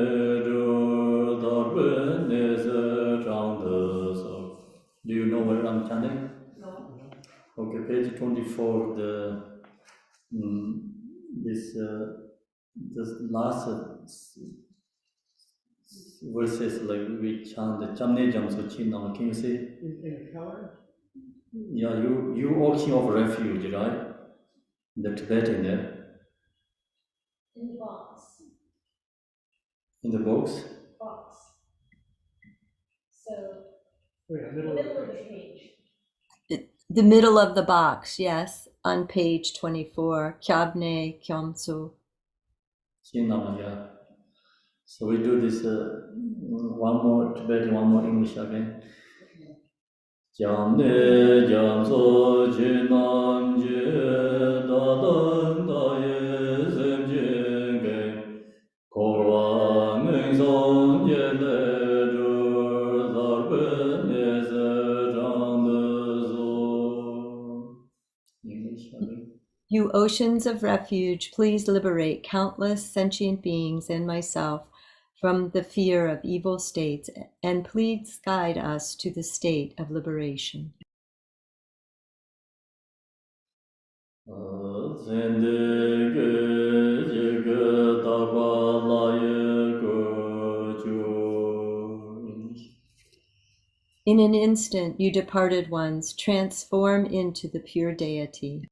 Ru Dar Ben Ne Se Zhang De So. Do you know where I'm chanting? No. Okay, page 24, this last verses like we chant the Jamne Jamsu Chi Nama. Can you see? In color? Yeah, you ocean of refuge, right? The Tibetan there. In the box. In the box? Box. So, Middle of the page. The middle of the box, yes, on page 24, Kyabne Kyomso. Chi Nama, yeah. So we do this one more Tibetan, one more English again. Jamne Jamso Chi Nam Je Dadan Daye Sem Jin Gen Korwa Neng Song Je Le Ru Dar Ben Ne Se Zhang De So. English again. You oceans of refuge, please liberate countless sentient beings and myself from the fear of evil states, and please guide us to the state of liberation. In an instant, you departed ones, transform into the pure deity.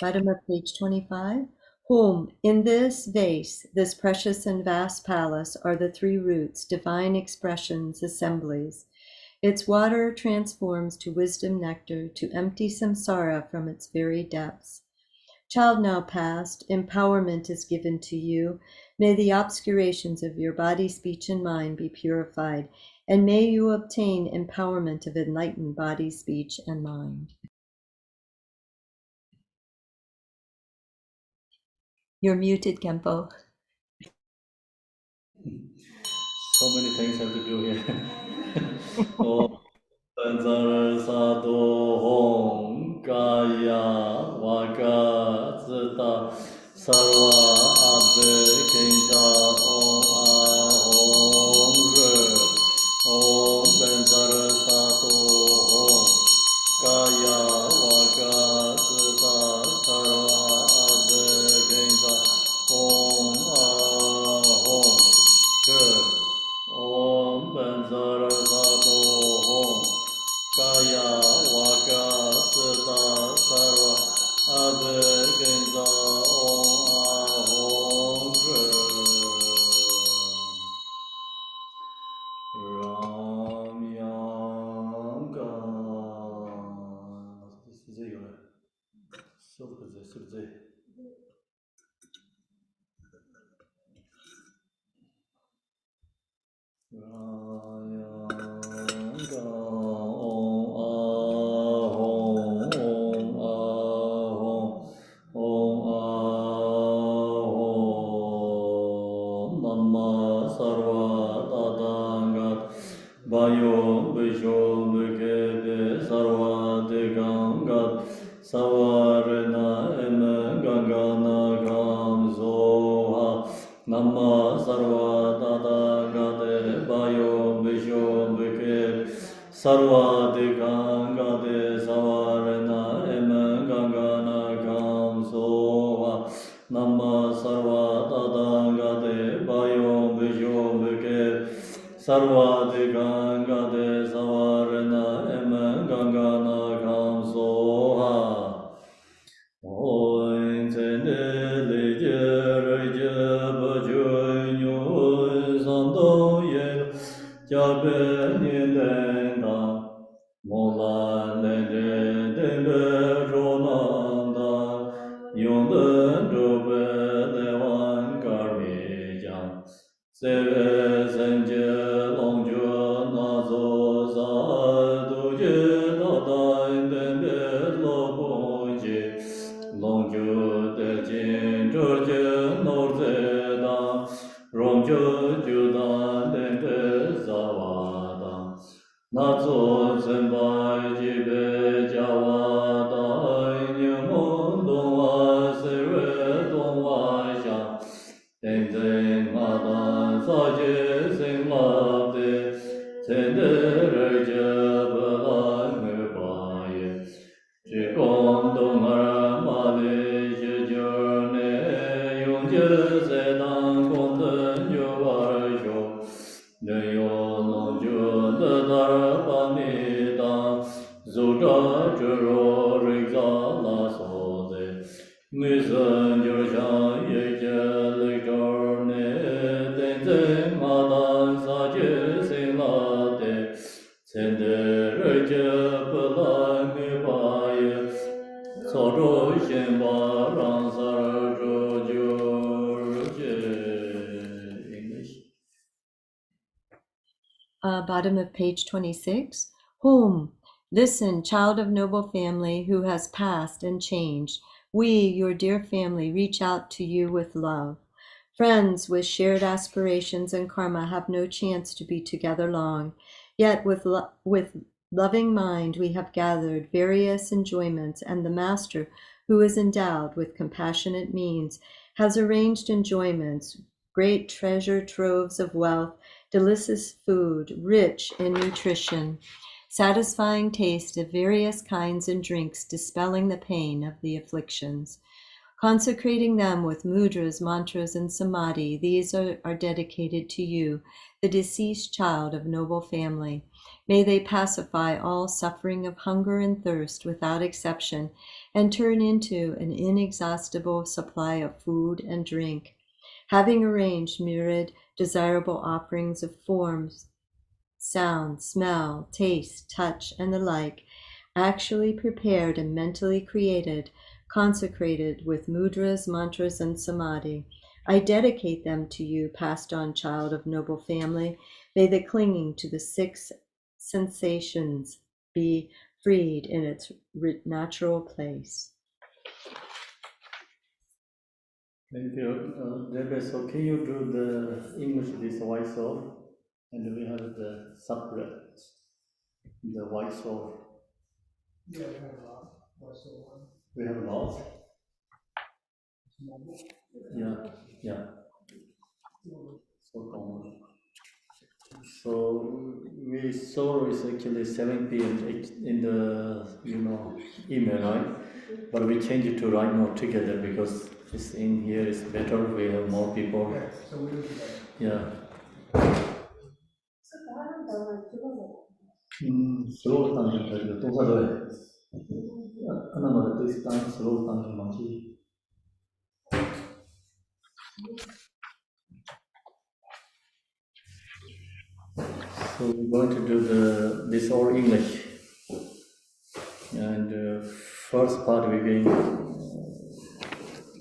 Bottom of page 25. Home, in this vase, this precious and vast palace, are the three roots, divine expressions, assemblies. Its water transforms to wisdom nectar, to empty samsara from its very depths. Child now past, empowerment is given to you. May the obscurations of your body, speech, and mind be purified, and may you obtain empowerment of enlightened body, speech, and mind. You're muted, Kempo. So many things I have to do here. Oh, Tanzara Sado Hong Kaya Waka Zeta Sarva Abe Kenja Om Bayo Bisho Bukebe Sarva Digangat Savarna Em Gangana Kam Zoha Nama Sarva Dada Gade Bayo Bisho Bukebe Sarva Digangate Savarna Em Gangana Kam Zoha Nama Sarva Dada Gade Bayo Bisho Bukebe Sarva Digangate Savarna Em Gangana Kam Soha Oin Zende Leje Reje Bajun Yun Sando Yen Jabe Nilenda Mola Lende Dende Ronanda Yonde Drobe Levan Karmi Jam Seve Senje Longjo Nazo Sa Duje Dada Dende Lobonje Longjo Derjin George Norze Da Romjo Judan Dende Zawada Nazo Zembai Jibe Jawada Nyamon Dongwa Sewe Dongwa Sha Tenzeng Madan Saje Seng Labde Tende Reje Belan Ngebaye Jikong Dongara Mali Jejerne Yongje Zedang Gongden Yuwarsho Neyo Longju Dedar Pamida Zuda Juro Rigza La Soze Mizan Jurjan Yeje Ligdorne Tenzeng Madan Saje Singlade Tende Reje Belan Mibaye Soro Shenba Ransar Jurje English. Bottom of page 26. Whom? Listen, child of noble family who has passed and changed. We, your dear family, reach out to you with love. Friends with shared aspirations and karma have no chance to be together long. Yet with loving mind we have gathered various enjoyments, and the Master, who is endowed with compassionate means, has arranged enjoyments, great treasure troves of wealth, delicious food, rich in nutrition, satisfying taste of various kinds and drinks, dispelling the pain of the afflictions. Consecrating them with mudras, mantras, and samadhi, these are dedicated to you, the deceased child of noble family. May they pacify all suffering of hunger and thirst without exception, and turn into an inexhaustible supply of food and drink. Having arranged myriad desirable offerings of forms, sound, smell, taste, touch, and the like, actually prepared and mentally created, consecrated with mudras, mantras, and samadhi, I dedicate them to you, passed on child of noble family. May the clinging to the six sensations be freed in its natural place. Thank you. Debbie, so can you do the English this White Sur? And we have the separate, the White Sur. Yeah, we have a lot. What's the one? We have a lot. Yeah, yeah. So common. So we saw is actually 7 p.m. in the email, right? But we changed it to right now together because it's in here is better. We have more people. Yeah, so we'll do that. Yeah. Slow down the 동사도 하나만 더 있다. slow down 많지. So we're going to do this all English, and first part we're going.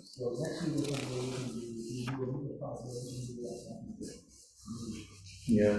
So next week we're going to do the possibility. Yeah.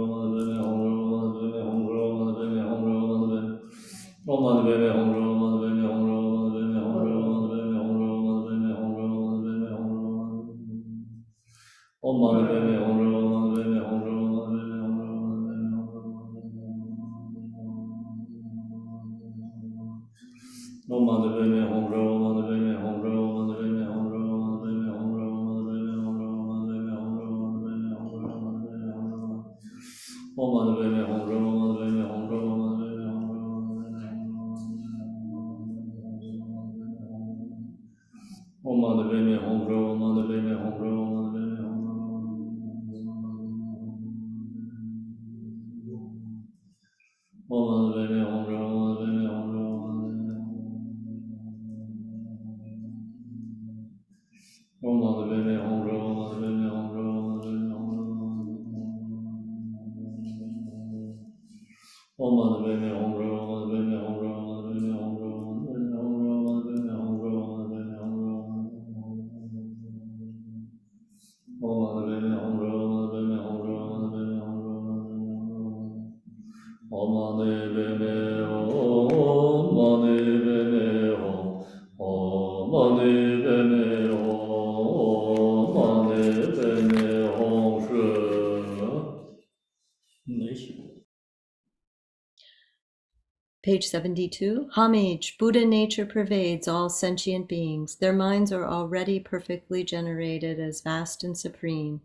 Page 72. Homage. Buddha nature pervades all sentient beings. Their minds are already perfectly generated as vast and supreme.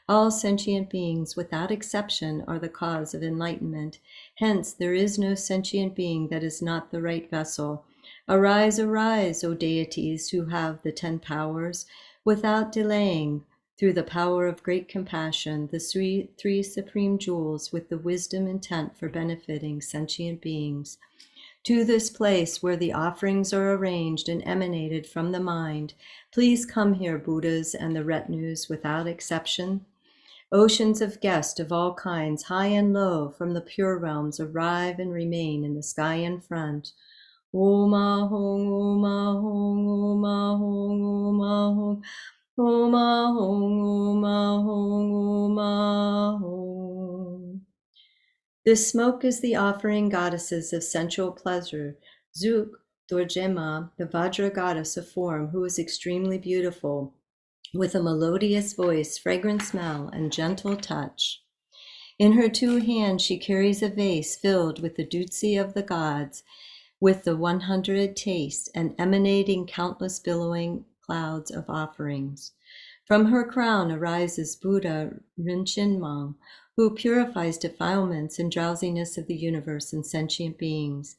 All sentient beings, without exception, are the cause of enlightenment. Hence, there is no sentient being that is not the right vessel. Arise, arise, O deities who have the 10 powers, without delaying. through the power of great compassion, the three supreme jewels with the wisdom intent for benefiting sentient beings, to this place where the offerings are arranged and emanated from the mind. Please come here, Buddhas and the retinues without exception. Oceans of guests of all kinds, high and low, from the pure realms, arrive and remain in the sky in front. Om Ahong, Om Ahong, Om Ahong, Om Ahong, Om Ahong, Om Ahong, Om Ahong. This smoke is the offering goddesses of sensual pleasure. Zuk, Dorjema, the Vajra goddess of form, who is extremely beautiful, with a melodious voice, fragrant smell, and gentle touch. In her two hands she carries a vase filled with the dutsi of the gods, with the 100 tastes, and emanating countless billowing clouds of offerings. From her crown arises Buddha Rinchen, who purifies defilements and drowsiness of the universe and sentient beings,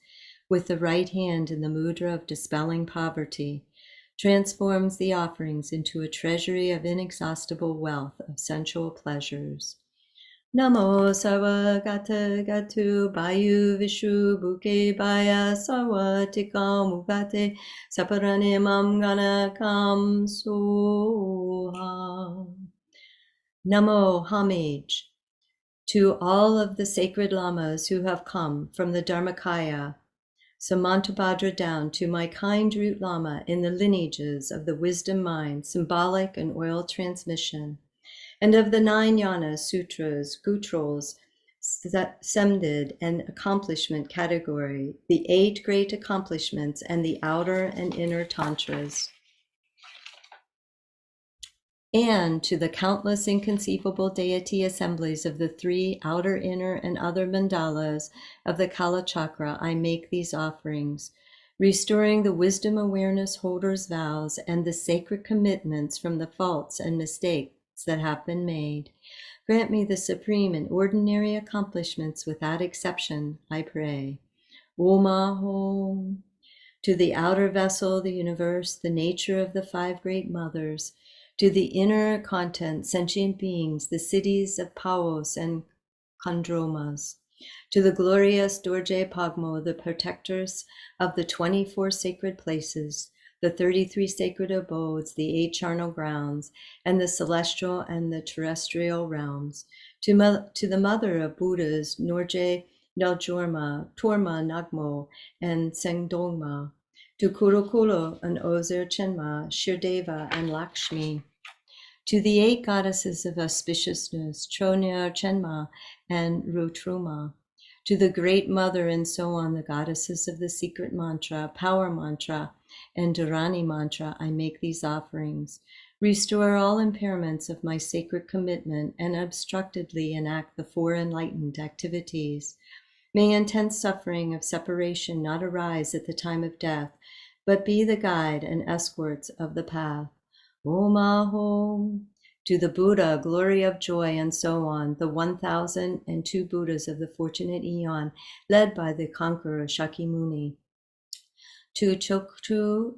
with the right hand in the mudra of dispelling poverty, transforms the offerings into a treasury of inexhaustible wealth of sensual pleasures. Namo Sarva Gata Gatu Bayu Vishu Buke Baya Sarva Tikam Mugate Saparanimam Ganakam Soha. Namo, homage to all of the sacred lamas who have come from the Dharmakaya, Samantabhadra down to my kind root lama in the lineages of the wisdom mind, symbolic and oil transmission, and of the 9 yanas, sutras, gutrals, semdid, and accomplishment category, the 8 great accomplishments, and the outer and inner tantras. And to the countless inconceivable deity assemblies of the 3 outer, inner, and other mandalas of the Kala Chakra, I make these offerings, restoring the wisdom awareness holders' vows and the sacred commitments from the faults and mistakes that have been made. Grant me the supreme and ordinary accomplishments without exception, I pray. Om Ahom. To the outer vessel, the universe, the nature of the 5 great mothers, to the inner content, sentient beings, the cities of Paos and Kandromas, to the glorious Dorje Pagmo, the protectors of the 24 sacred places, the 33 sacred abodes, the 8 charnel grounds, and the celestial and the terrestrial realms, to the mother of Buddhas, Norje Naljorma, Torma Nagmo, and Sengdongma, to Kurokulo and Ozer Chenma, Shirdeva, and Lakshmi, to the 8 goddesses of auspiciousness, Chonya Chenma and Rutruma, to the great mother and so on, the goddesses of the secret mantra, power mantra, and Dharani mantra, I make these offerings. Restore all impairments of my sacred commitment and obstructedly enact the 4 enlightened activities. May intense suffering of separation not arise at the time of death, but be the guide and escorts of the path. Om Ahom. To the Buddha, glory of joy, and so on, the 1,002 Buddhas of the fortunate eon, led by the conqueror Shakyamuni. To Choktu,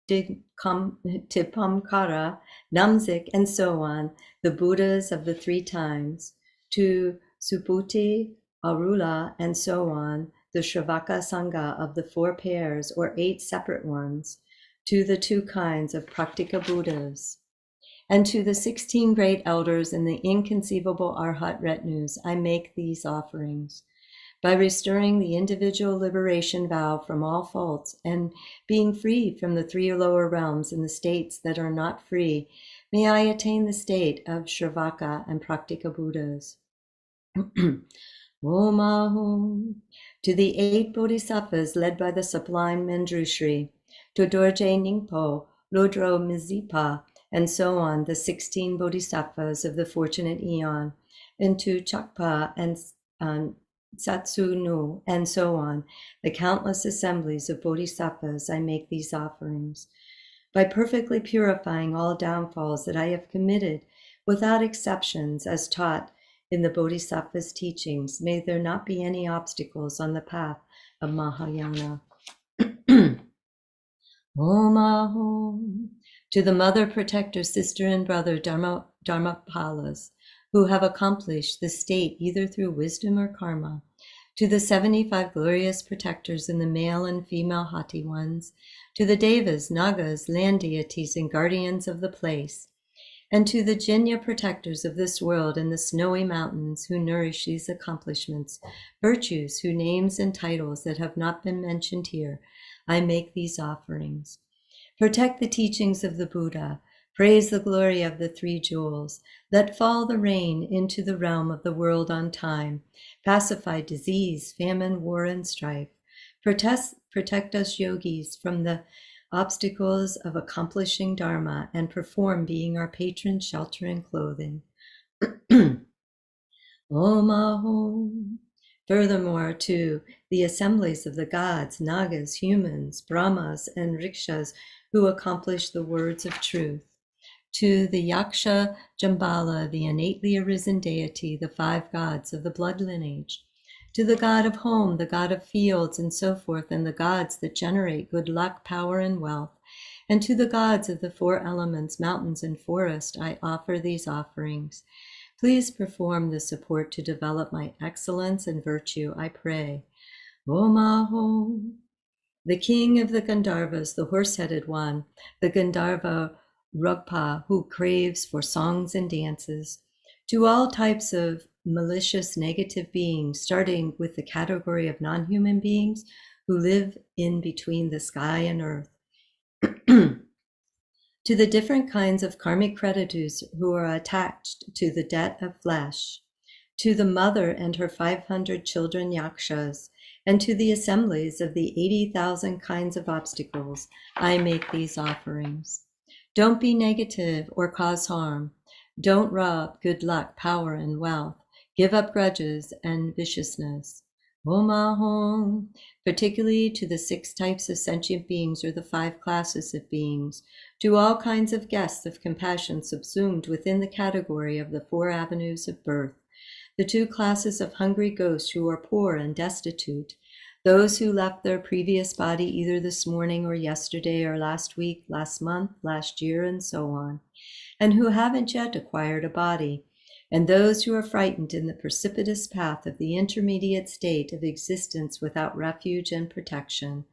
Tipamkara, Namzik, and so on, the Buddhas of the 3 times. To Subhuti, Arula, and so on, the Shravaka Sangha of the 4 pairs or 8 separate ones. To the 2 kinds of Praktika Buddhas. And to the 16 great elders and the inconceivable Arhat retinues, I make these offerings. By restoring the individual liberation vow from all faults and being free from the 3 lower realms and the states that are not free, may I attain the state of Shravaka and Praktika Buddhas. Om Ahom. To the 8 bodhisattvas led by the sublime Manjushri, to Dorje Ningpo, Lodro Mizipa, and so on, the 16 bodhisattvas of the fortunate eon, and to Chakpa and Satsunu, and so on, the countless assemblies of bodhisattvas, I make these offerings. By perfectly purifying all downfalls that I have committed, without exceptions, as taught in the bodhisattva's teachings, may there not be any obstacles on the path of Mahayana. Om Ahom. to the mother, protector, sister, and brother Dharmapalas, who have accomplished the state either through wisdom or karma, to the 75 glorious protectors and the male and female haughty ones, to the devas, nagas, land deities, and guardians of the place, and to the Jinya protectors of this world and the snowy mountains who nourish these accomplishments, virtues whose names and titles that have not been mentioned here, I make these offerings. Protect the teachings of the Buddha. Praise the glory of the three jewels. Let fall the rain into the realm of the world on time. Pacify disease, famine, war, and strife. Protect us yogis from the obstacles of accomplishing Dharma and perform being our patron, shelter, and clothing. Om Ahom. Furthermore, to the assemblies of the gods, nagas, humans, brahmas, and rikshas who accomplish the words of truth. To the Yaksha Jambala, the innately arisen deity, the 5 gods of the blood lineage. To the god of home, the god of fields, and so forth, and the gods that generate good luck, power, and wealth. And to the gods of the 4 elements, mountains, and forest, I offer these offerings. Please perform the support to develop my excellence and virtue, I pray. Om Ahom. The king of the Gandharvas, the horse-headed one, the Gandharva Rugpa, who craves for songs and dances. To all types of malicious negative beings, starting with the category of non-human beings who live in between the sky and earth. To the different kinds of karmic creditors who are attached to the debt of flesh. To the mother and her 500 children yakshas, and to the assemblies of the 80,000 kinds of obstacles, I make these offerings. Don't be negative or cause harm. Don't rob good luck, power, and wealth. Give up grudges and viciousness. Om Ahom, particularly to the 6 types of sentient beings or the 5 classes of beings, to all kinds of guests of compassion subsumed within the category of the 4 avenues of birth, the 2 classes of hungry ghosts who are poor and destitute, those who left their previous body either this morning or yesterday or last week, last month, last year, and so on, and who haven't yet acquired a body, and those who are frightened in the precipitous path of the intermediate state of existence without refuge and protection,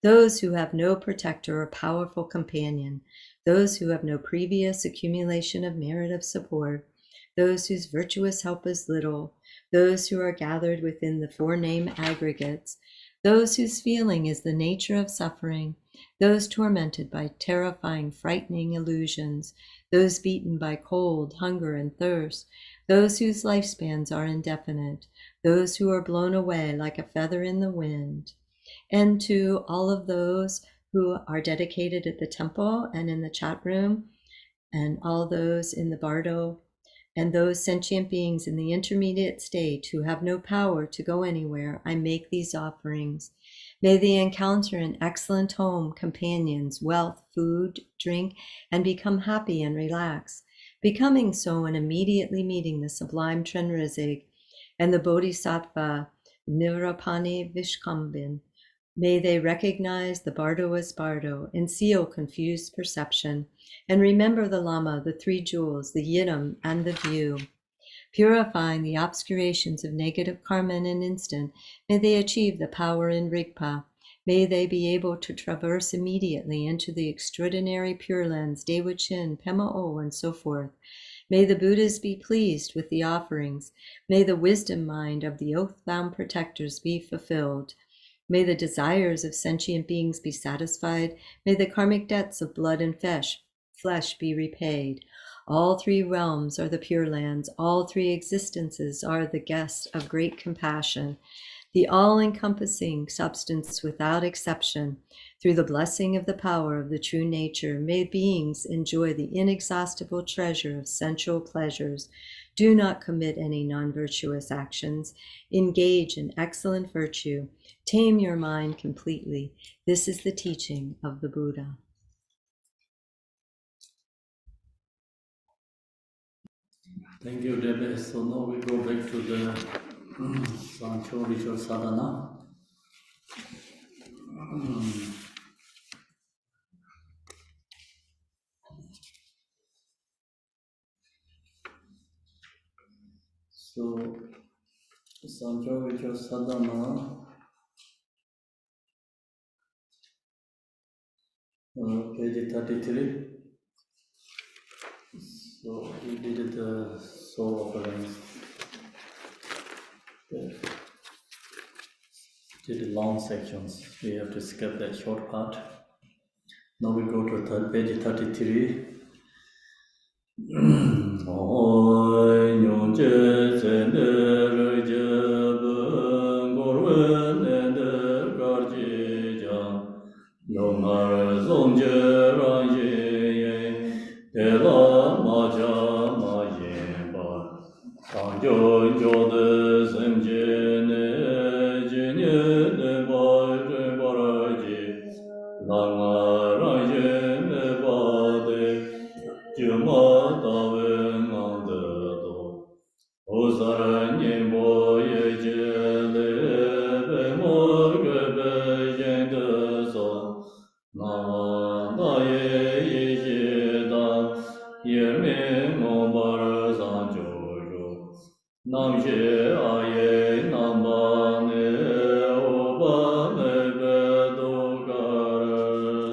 those who have no protector or powerful companion, those who have no previous accumulation of merit of support, those whose virtuous help is little, those who are gathered within the 4 name aggregates, those whose feeling is the nature of suffering, those tormented by terrifying, frightening illusions, those beaten by cold, hunger, and thirst, those whose lifespans are indefinite, those who are blown away like a feather in the wind, and to all of those who are dedicated at the temple and in the chat room, and all those in the bardo, and those sentient beings in the intermediate state who have no power to go anywhere, I make these offerings. May they encounter an excellent home, companions, wealth, food, drink, and become happy and relax, becoming so and immediately meeting the sublime Trenrizig and the Bodhisattva Nivrapani Vishkambin. May they recognize the bardo as bardo and seal confused perception, and remember the Lama, the 3 jewels, the yidam, and the view. Purifying the obscurations of negative karma in an instant, may they achieve the power in Rigpa. May they be able to traverse immediately into the extraordinary Pure Lands, Dewa Chin, Pema O, and so forth. May the Buddhas be pleased with the offerings. May the wisdom mind of the oath-bound protectors be fulfilled. May the desires of sentient beings be satisfied. May the karmic debts of blood and flesh be repaid. All 3 realms are the Pure Lands. All 3 existences are the guests of great compassion. The all-encompassing substance without exception. Through the blessing of the power of the true nature, may beings enjoy the inexhaustible treasure of sensual pleasures. Do not commit any non-virtuous actions. Engage in excellent virtue. Tame your mind completely. This is the teaching of the Buddha. Thank you, Debbie. So now we go back to the Jangchog ritual sadhana. Sanjog Sadhana, page 33. So we did the soul offerings. Did long sections. We have to skip that short part. Now we go to page 33. Oi nyong che zen de re je ben gor wen ne de gar ji jang yong ar zong je ran ye ye de la ma ja ma yin ba sang jo jo de zen je ne je ne de ba je ba ra ji lang a ra ye me ba de Juma Taven Mandato, Osaran Boye Jele, Bemorge Bejendeso, Nama Ye Yeda, Yerme Mobar Sanjojo, Namje Aye Nambane, Obane Bedo Garden.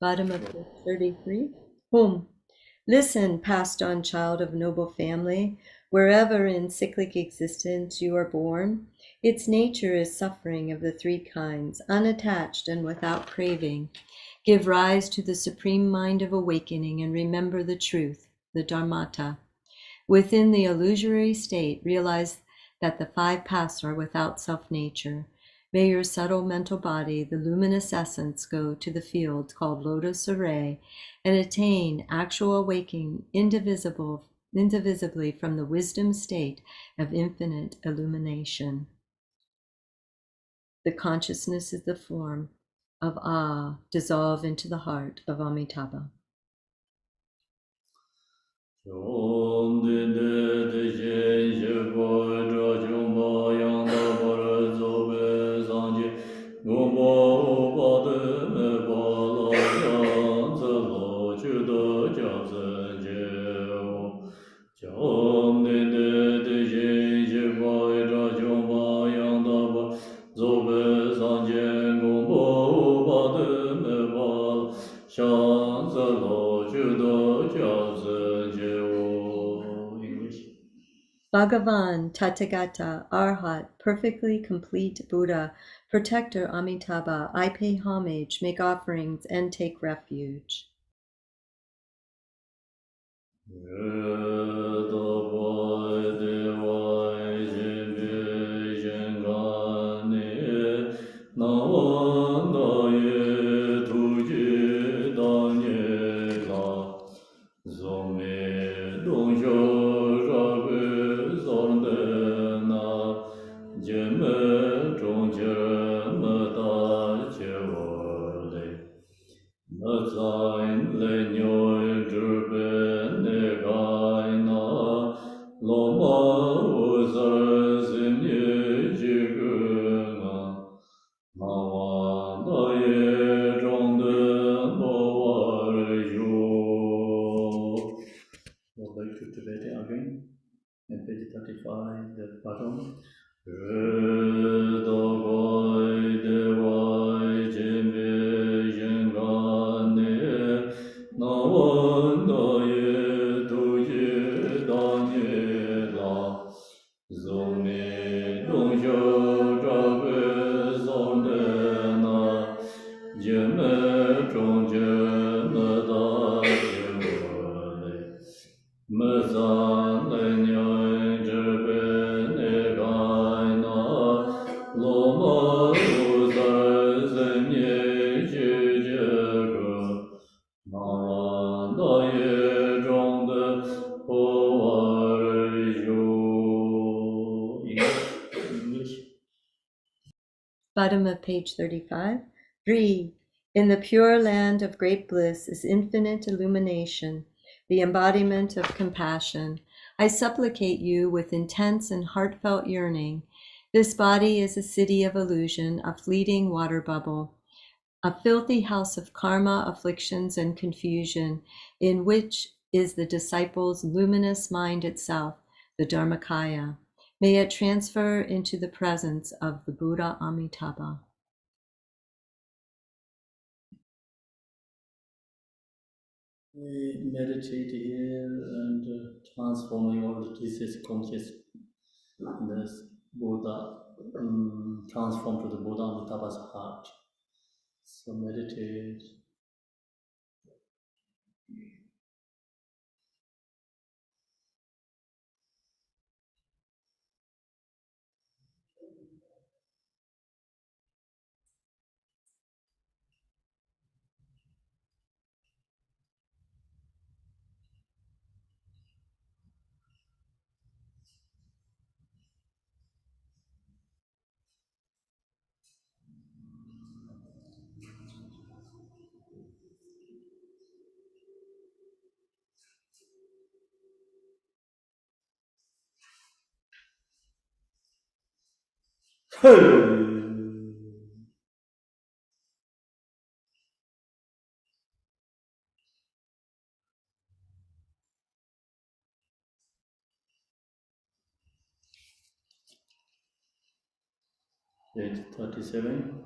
Bottom of page 33. Home. Listen, passed on child of noble family, wherever in cyclic existence you are born, its nature is suffering of the three kinds, unattached and without craving. Give rise to the supreme mind of awakening and remember the truth, the Dharmata. Within the illusory state, realize that the five paths are without self-nature. May your subtle mental body, the luminous essence, go to the field called lotus array and attain actual awakening indivisibly from the wisdom state of infinite illumination. The consciousness is the form of dissolve into the heart of Amitabha. Om de de je je bo jo jo bo yang da bo re zo be zang ji go bo ba de me ba la yang zi lo ju de jia zen je o Om de je je bo jo bo yang da bo zo be zang ji go bo ba de me ba shang zi lo ju de jia zen je English. Bhagavan, Tathagata, Arhat, perfectly complete Buddha, protector Amitabha, I pay homage, make offerings, and take refuge. Go back to Tibetan again, and page 35, the bottom. Bottom of page 35. Breathe. In the pure land of great bliss is infinite illumination, the embodiment of compassion. I supplicate you with intense and heartfelt yearning. This body is a city of illusion, a fleeting water bubble, a filthy house of karma, afflictions, and confusion, in which is the disciple's luminous mind itself. the Dharmakaya. May it transfer into the presence of the Buddha Amitabha. We meditate here and transforming all the deceased consciousness, Buddha, transform to the Buddha Amitabha's heart. So meditate. Page 37.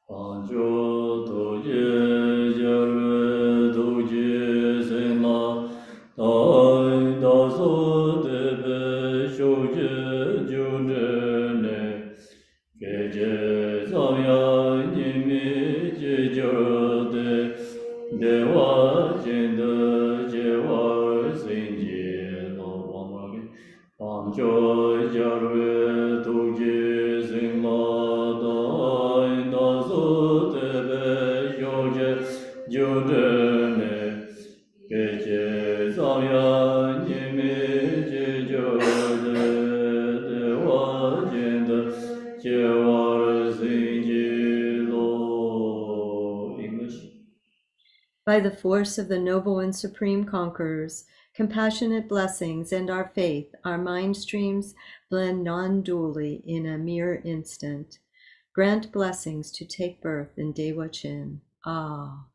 Pancho doje jarwe doje senla dai daso debe shoje june geje zamya nimi je jode dewa jende jewa sinje lo wamage Pancho jarwe doje senla dai daso debe shoje june geje zamya nimi je jode dewa jende jewa sinje lo English. By the force of the noble and supreme conquerors, compassionate blessings, and our faith, our mind streams blend non-dually in a mere instant. Grant blessings to take birth in Dewa Chin. Ah.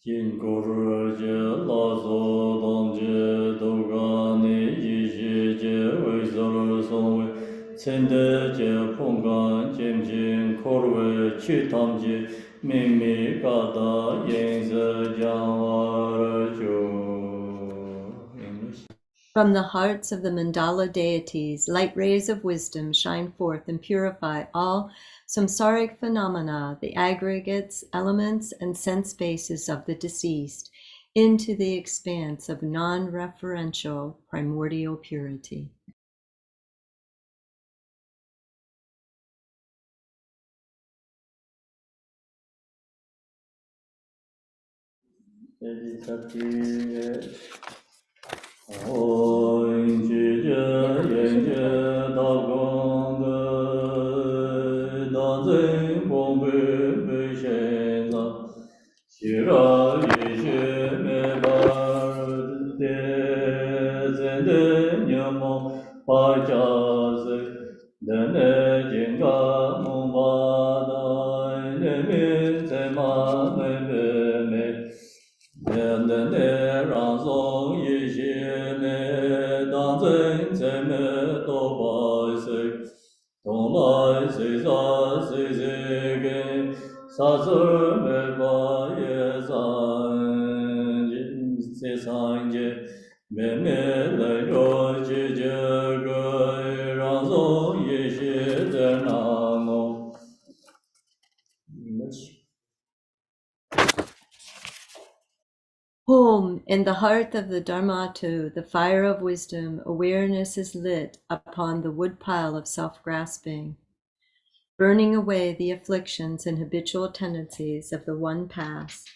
Jin Guru Je La So Dong Je Do Ga Ni Yi Shi Je Wei Sur Song Wei Chen De Je Pong Gan Jim Jin Kor Wei Chi Tam Ji Ming Mi Ga Da Yin Se Jiang Wa Re Ju. English. From the hearts of the mandala deities, light rays of wisdom shine forth and purify all samsaric phenomena, the aggregates, elements, and sense bases of the deceased, into the expanse of non-referential primordial purity. Page 38. Oi, ji je, yen je, da gong de, da zeng bong bei, bei shen za. Xi ra yi xie me bar de, zen de nian mong, pa jia zi. De ne jing ga mong ba da, ne min zen ma me be me. Ne ne rang song yi xie me, dang zeng zeng me do bai se. Dong lai se za se se gen, sa zi me ba ye zan, se san je. Me me le ro ji je ge, rang song yi xie zhen na ngo. Home, in the heart of the Dharmatu, the fire of wisdom, awareness is lit upon the woodpile of self-grasping, burning away the afflictions and habitual tendencies of the one past.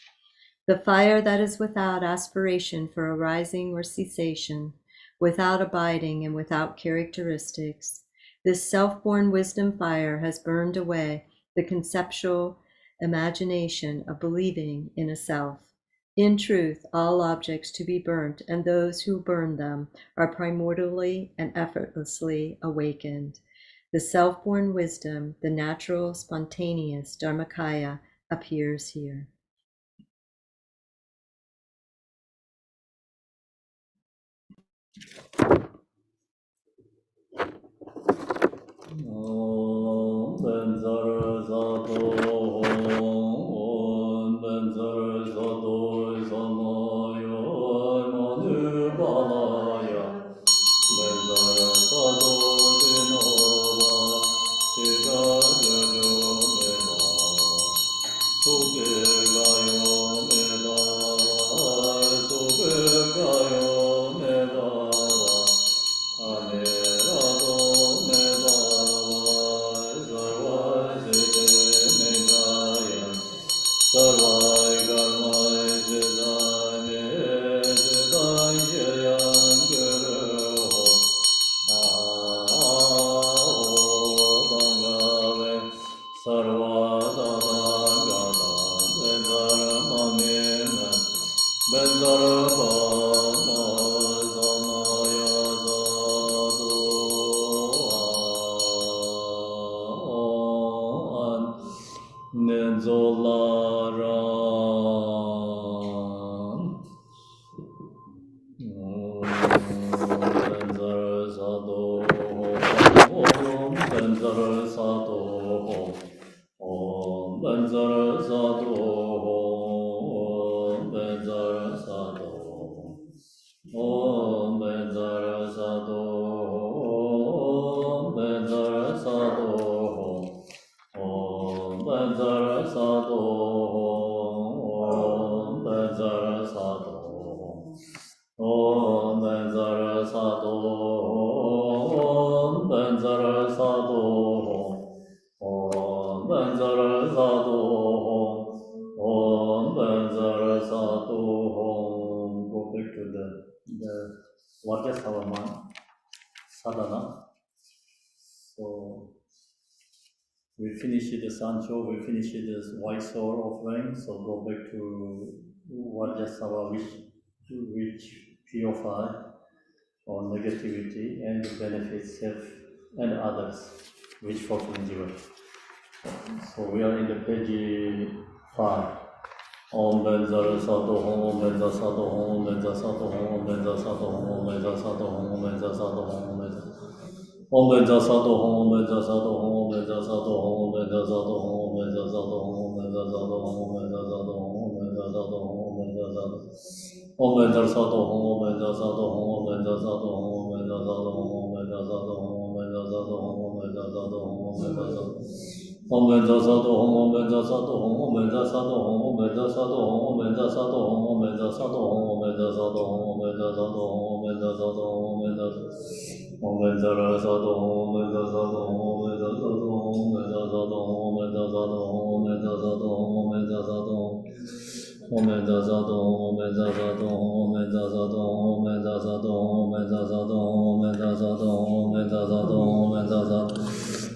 The fire that is without aspiration for arising or cessation, without abiding and without characteristics. This self-born wisdom fire has burned away the conceptual imagination of believing in a self. In truth, all objects to be burnt and those who burn them are primordially and effortlessly awakened. The self-born wisdom, the natural, spontaneous Dharmakaya, appears here. Go back to the what is our mind sadhana. So we finished the Sancho, we finished this White Sur offering, so go back to Vajrasava, which purify or negativity and benefits self and others, which fulfill joy. So we are in the page 5. Om Benzara Sato Hom, Om Benza Sato Hom, Om Benza Sato Hom, Om Benza Sato Hom, Om Benza Sato Hom, Om Benza Sato Hom, Om Benza Om Benza Sato Hom, Om Benza Sato Hom, Om Benza Sato Hom, Om Benza Sato Hom, Om Benza Sato Hom, Om Benza Sato Hom, Om Benza Sato Hom, Om Benza Sato Hom, Om Benza Sato Om Benza Sato Hom, Om Benza Sato Hom, Om Benza Sato Hom, Om Benza Sato Hom, Om Benza Sato Hom, Om Benza Sato Hom, Om Benza Sato Hom, Om Benza Sato Om Benza Sato Hom, Om Benza Sato Hom, Om Benza Sato Hom, Om Benza Sato Hom, Om Benza Sato Hom, Om Benza Sato Hom, Om Benza Sato Hom, Om Benza Sato Hom, Om Benza Sato Hom, Om Benza Om Benza Sato Hom, Om Benza Sato Hom, Om Benza Sato Hom, Om Benza Sato Hom, Om Benza Sato Hom, Om Benza Sato Hom, Om Benza Sato Hom, Om Benza Sato Hom, Om Benza Sato Hom, Om Benza Sato Hom, Om Benza Sato Hom, Om Benza Sato Hom, Om Benza Sato Hom, Om Benza Sato Hom, Om Benza Sato Om Benza Sato Hom, Om Benza Sato Hom, Om Benza Sato Hom, Om Benza Sato Hom, Om Benza Sato Hom, Om Benza Sato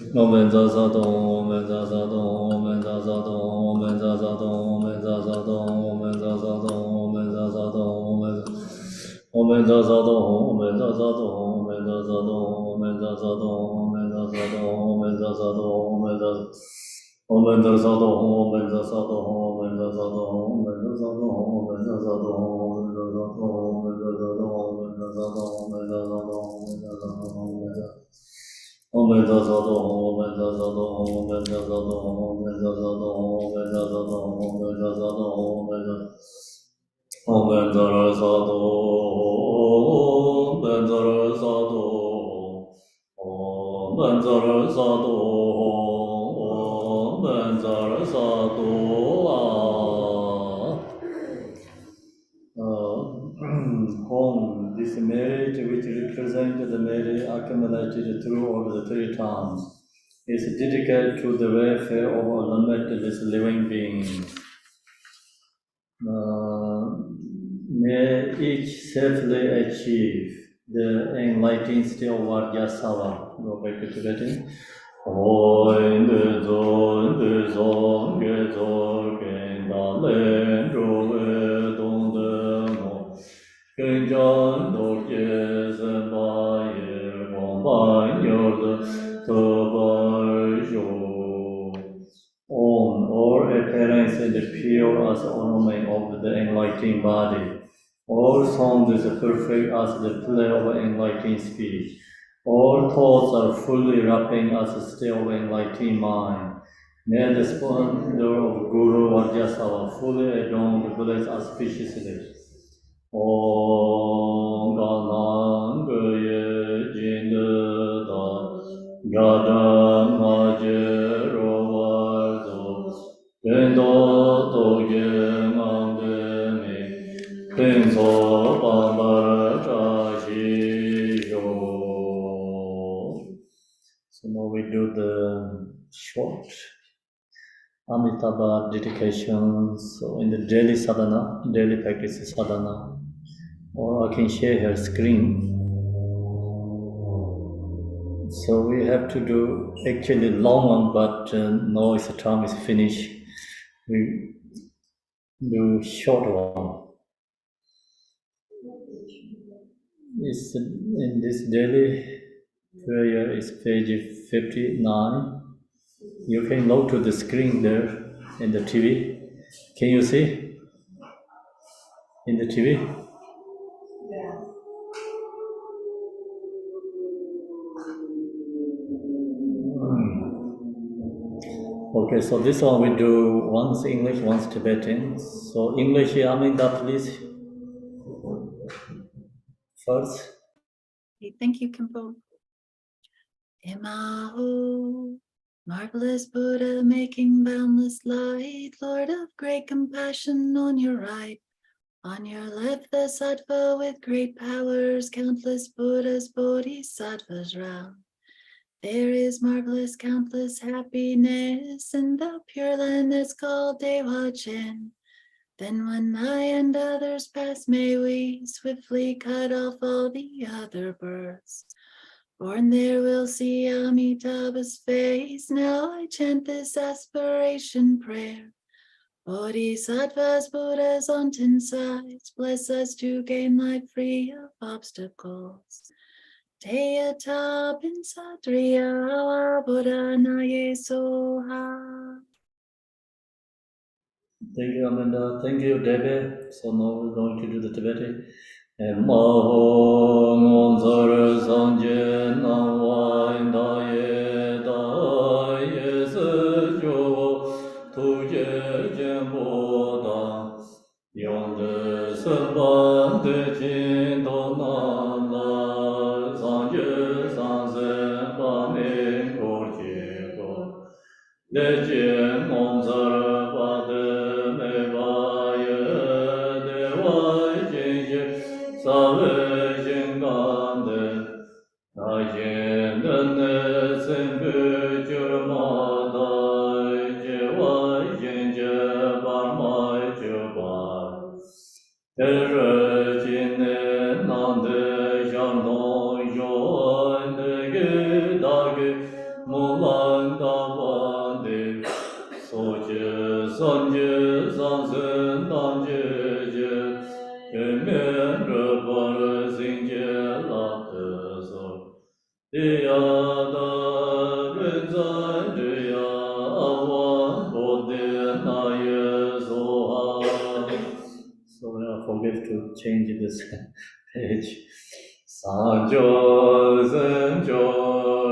Hom, Om Benza Sato Hom, Om Benza Sato Hom, Om Benza Sato Hom, Om Benza Sato Hom, Om Benza Sato Hom, Om Benza Sato Hom, Om Benza Sato Hom, Om Benza Om Benza Sato Hom, Om Benza Sato Hom, Om Benza Sato Hom, Om Benza Sato Hom, Om Benza Sato Hom, Om Benza Sato Hom, Om Benza Sato Hom, Om Benza Sato Hom, Om Benza Sato Hom, Om Benza Sato Hom, Om Benza Om Benza Sato Hom, Om Benza Sato Hom, Om Benza Sato Hom, Om Benza Sato Hom, Om Benza Sato Hom, Om Benza Sato Hom, Om Benza Om Benza Sato Om Benza Sato Om Benza Sato Om Benza Sato Home, this merit which represents the merit accumulated through all the 3 times, is dedicated to the welfare of limitless living beings. May each safely achieve the enlightened state of Vajrasava. Go back to Tibetan. Oi de zo de zo ge zo ge da le ro ve dong de mo ge jan do ge se ba ye gong ba yo de to ba yo. On all appearance and pure as ornament of the enlightened body. All All sound is perfect as the play of enlightening speech. All thoughts are fully wrapping as a still of enlightening mind. May the splendor of Guru Vajrasattva fully adorn the village auspiciously. Om Galang Gye Jinda Gadam Majero Varzo Gendo Toge Mandeme Kenzo Bambara Chashi Yo. So now we do the short Amitabha dedication. So in the daily sadhana, daily practice sadhana, or I can share her screen. So we have to do actually long one, but now it's the time is finished. We do short one. It's in this daily prayer is page 59. You can go to the screen there in the TV. Can you see in the TV? Okay, so this one we do once English, once Tibetan. So English, Aminda, please. First. Okay, thank you, Kimpo. Imaho, marvelous Buddha, making boundless light, Lord of great compassion on your right. On your left, the sattva with great powers, countless Buddhas, bodhisattvas round. There is marvelous, countless happiness in the pure land that's called Dewa-chin. Then when I and others pass, may we swiftly cut off all the other births. Born there we'll see Amitabha's face. Now I chant this aspiration prayer. Bodhisattvas, Buddhas on 10 sides, bless us to gain life free of obstacles. Teyata Pinsatriya Buddha Naye Soha. Thank you, Amanda. Thank you, Debbie. So now we're going to do the Tibetan. Maho Ngonzar Sanje Nawa Indaye Daye Sejo Tuje Jembo Da Yonde Serban De Jin Dona La Sanje Sanze Pame Korje Go Leje Ngonzar Pade Mevaye Dewa Jinje Save Jingande Ayen Dene Sembe Jurmada Jewa Jinje Barmai Jubar Tere Jine Nande Jarno Joan Dege Dage Mulan Davande Soje Sanje Sanzen Danje Je Kemen Rebar Zinje Laptezo Diada Benzan Dia Awan Bode Naye Zoha. So I forget to change this page. Sanjo Zenjo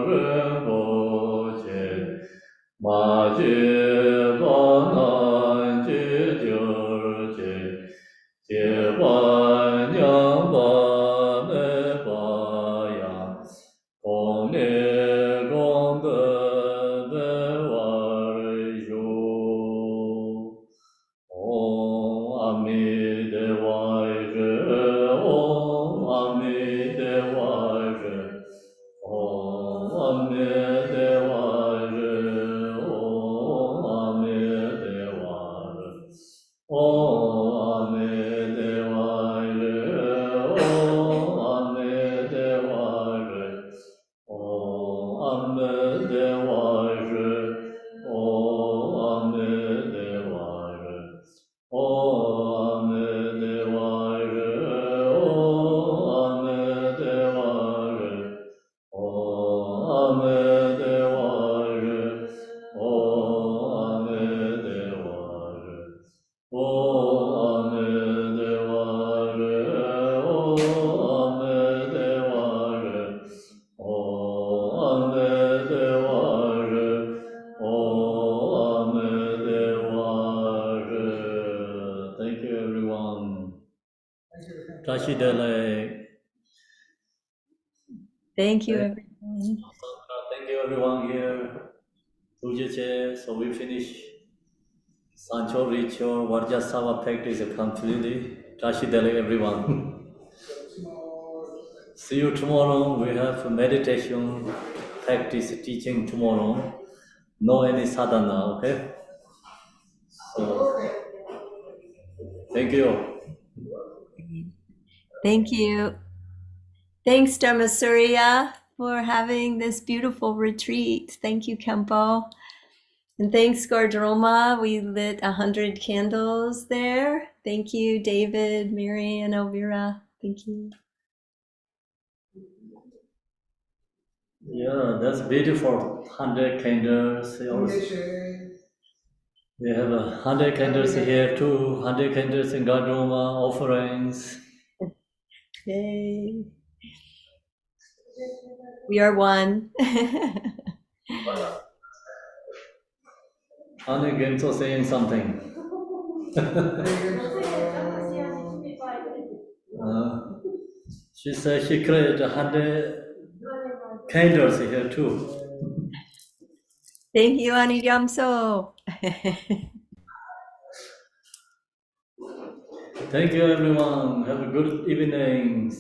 Rinpoche Maje Banan Jejurje Jeban Yang Ba Me Ba Yang Gong Ne Gong De De War Yu Om Ami Devaya Om Ami Devaya Om Ami Devaya Tashi Dele. Thank you, Thank everyone. thank you everyone here. Tujeche, so we finish Sancho Richo Varjasava practice completely. Tashi Dele everyone. See you tomorrow. We have meditation practice teaching tomorrow. No any sadhana, okay? So thank you. Thank you. Thanks, Dharma Surya, for having this beautiful retreat. Thank you, Kempo. And thanks, Gardroma. We lit 100 candles there. Thank you, David, Mary, and Elvira. Thank you. Yeah, that's beautiful. 100 candles. We have 100 candles here too. 100 candles in Gardroma offerings. Yay. We are one. Anne Gemso saying something. She said she created 100 candles here too. Thank you, Ani Gyamso. Thank you everyone. Have a good evening.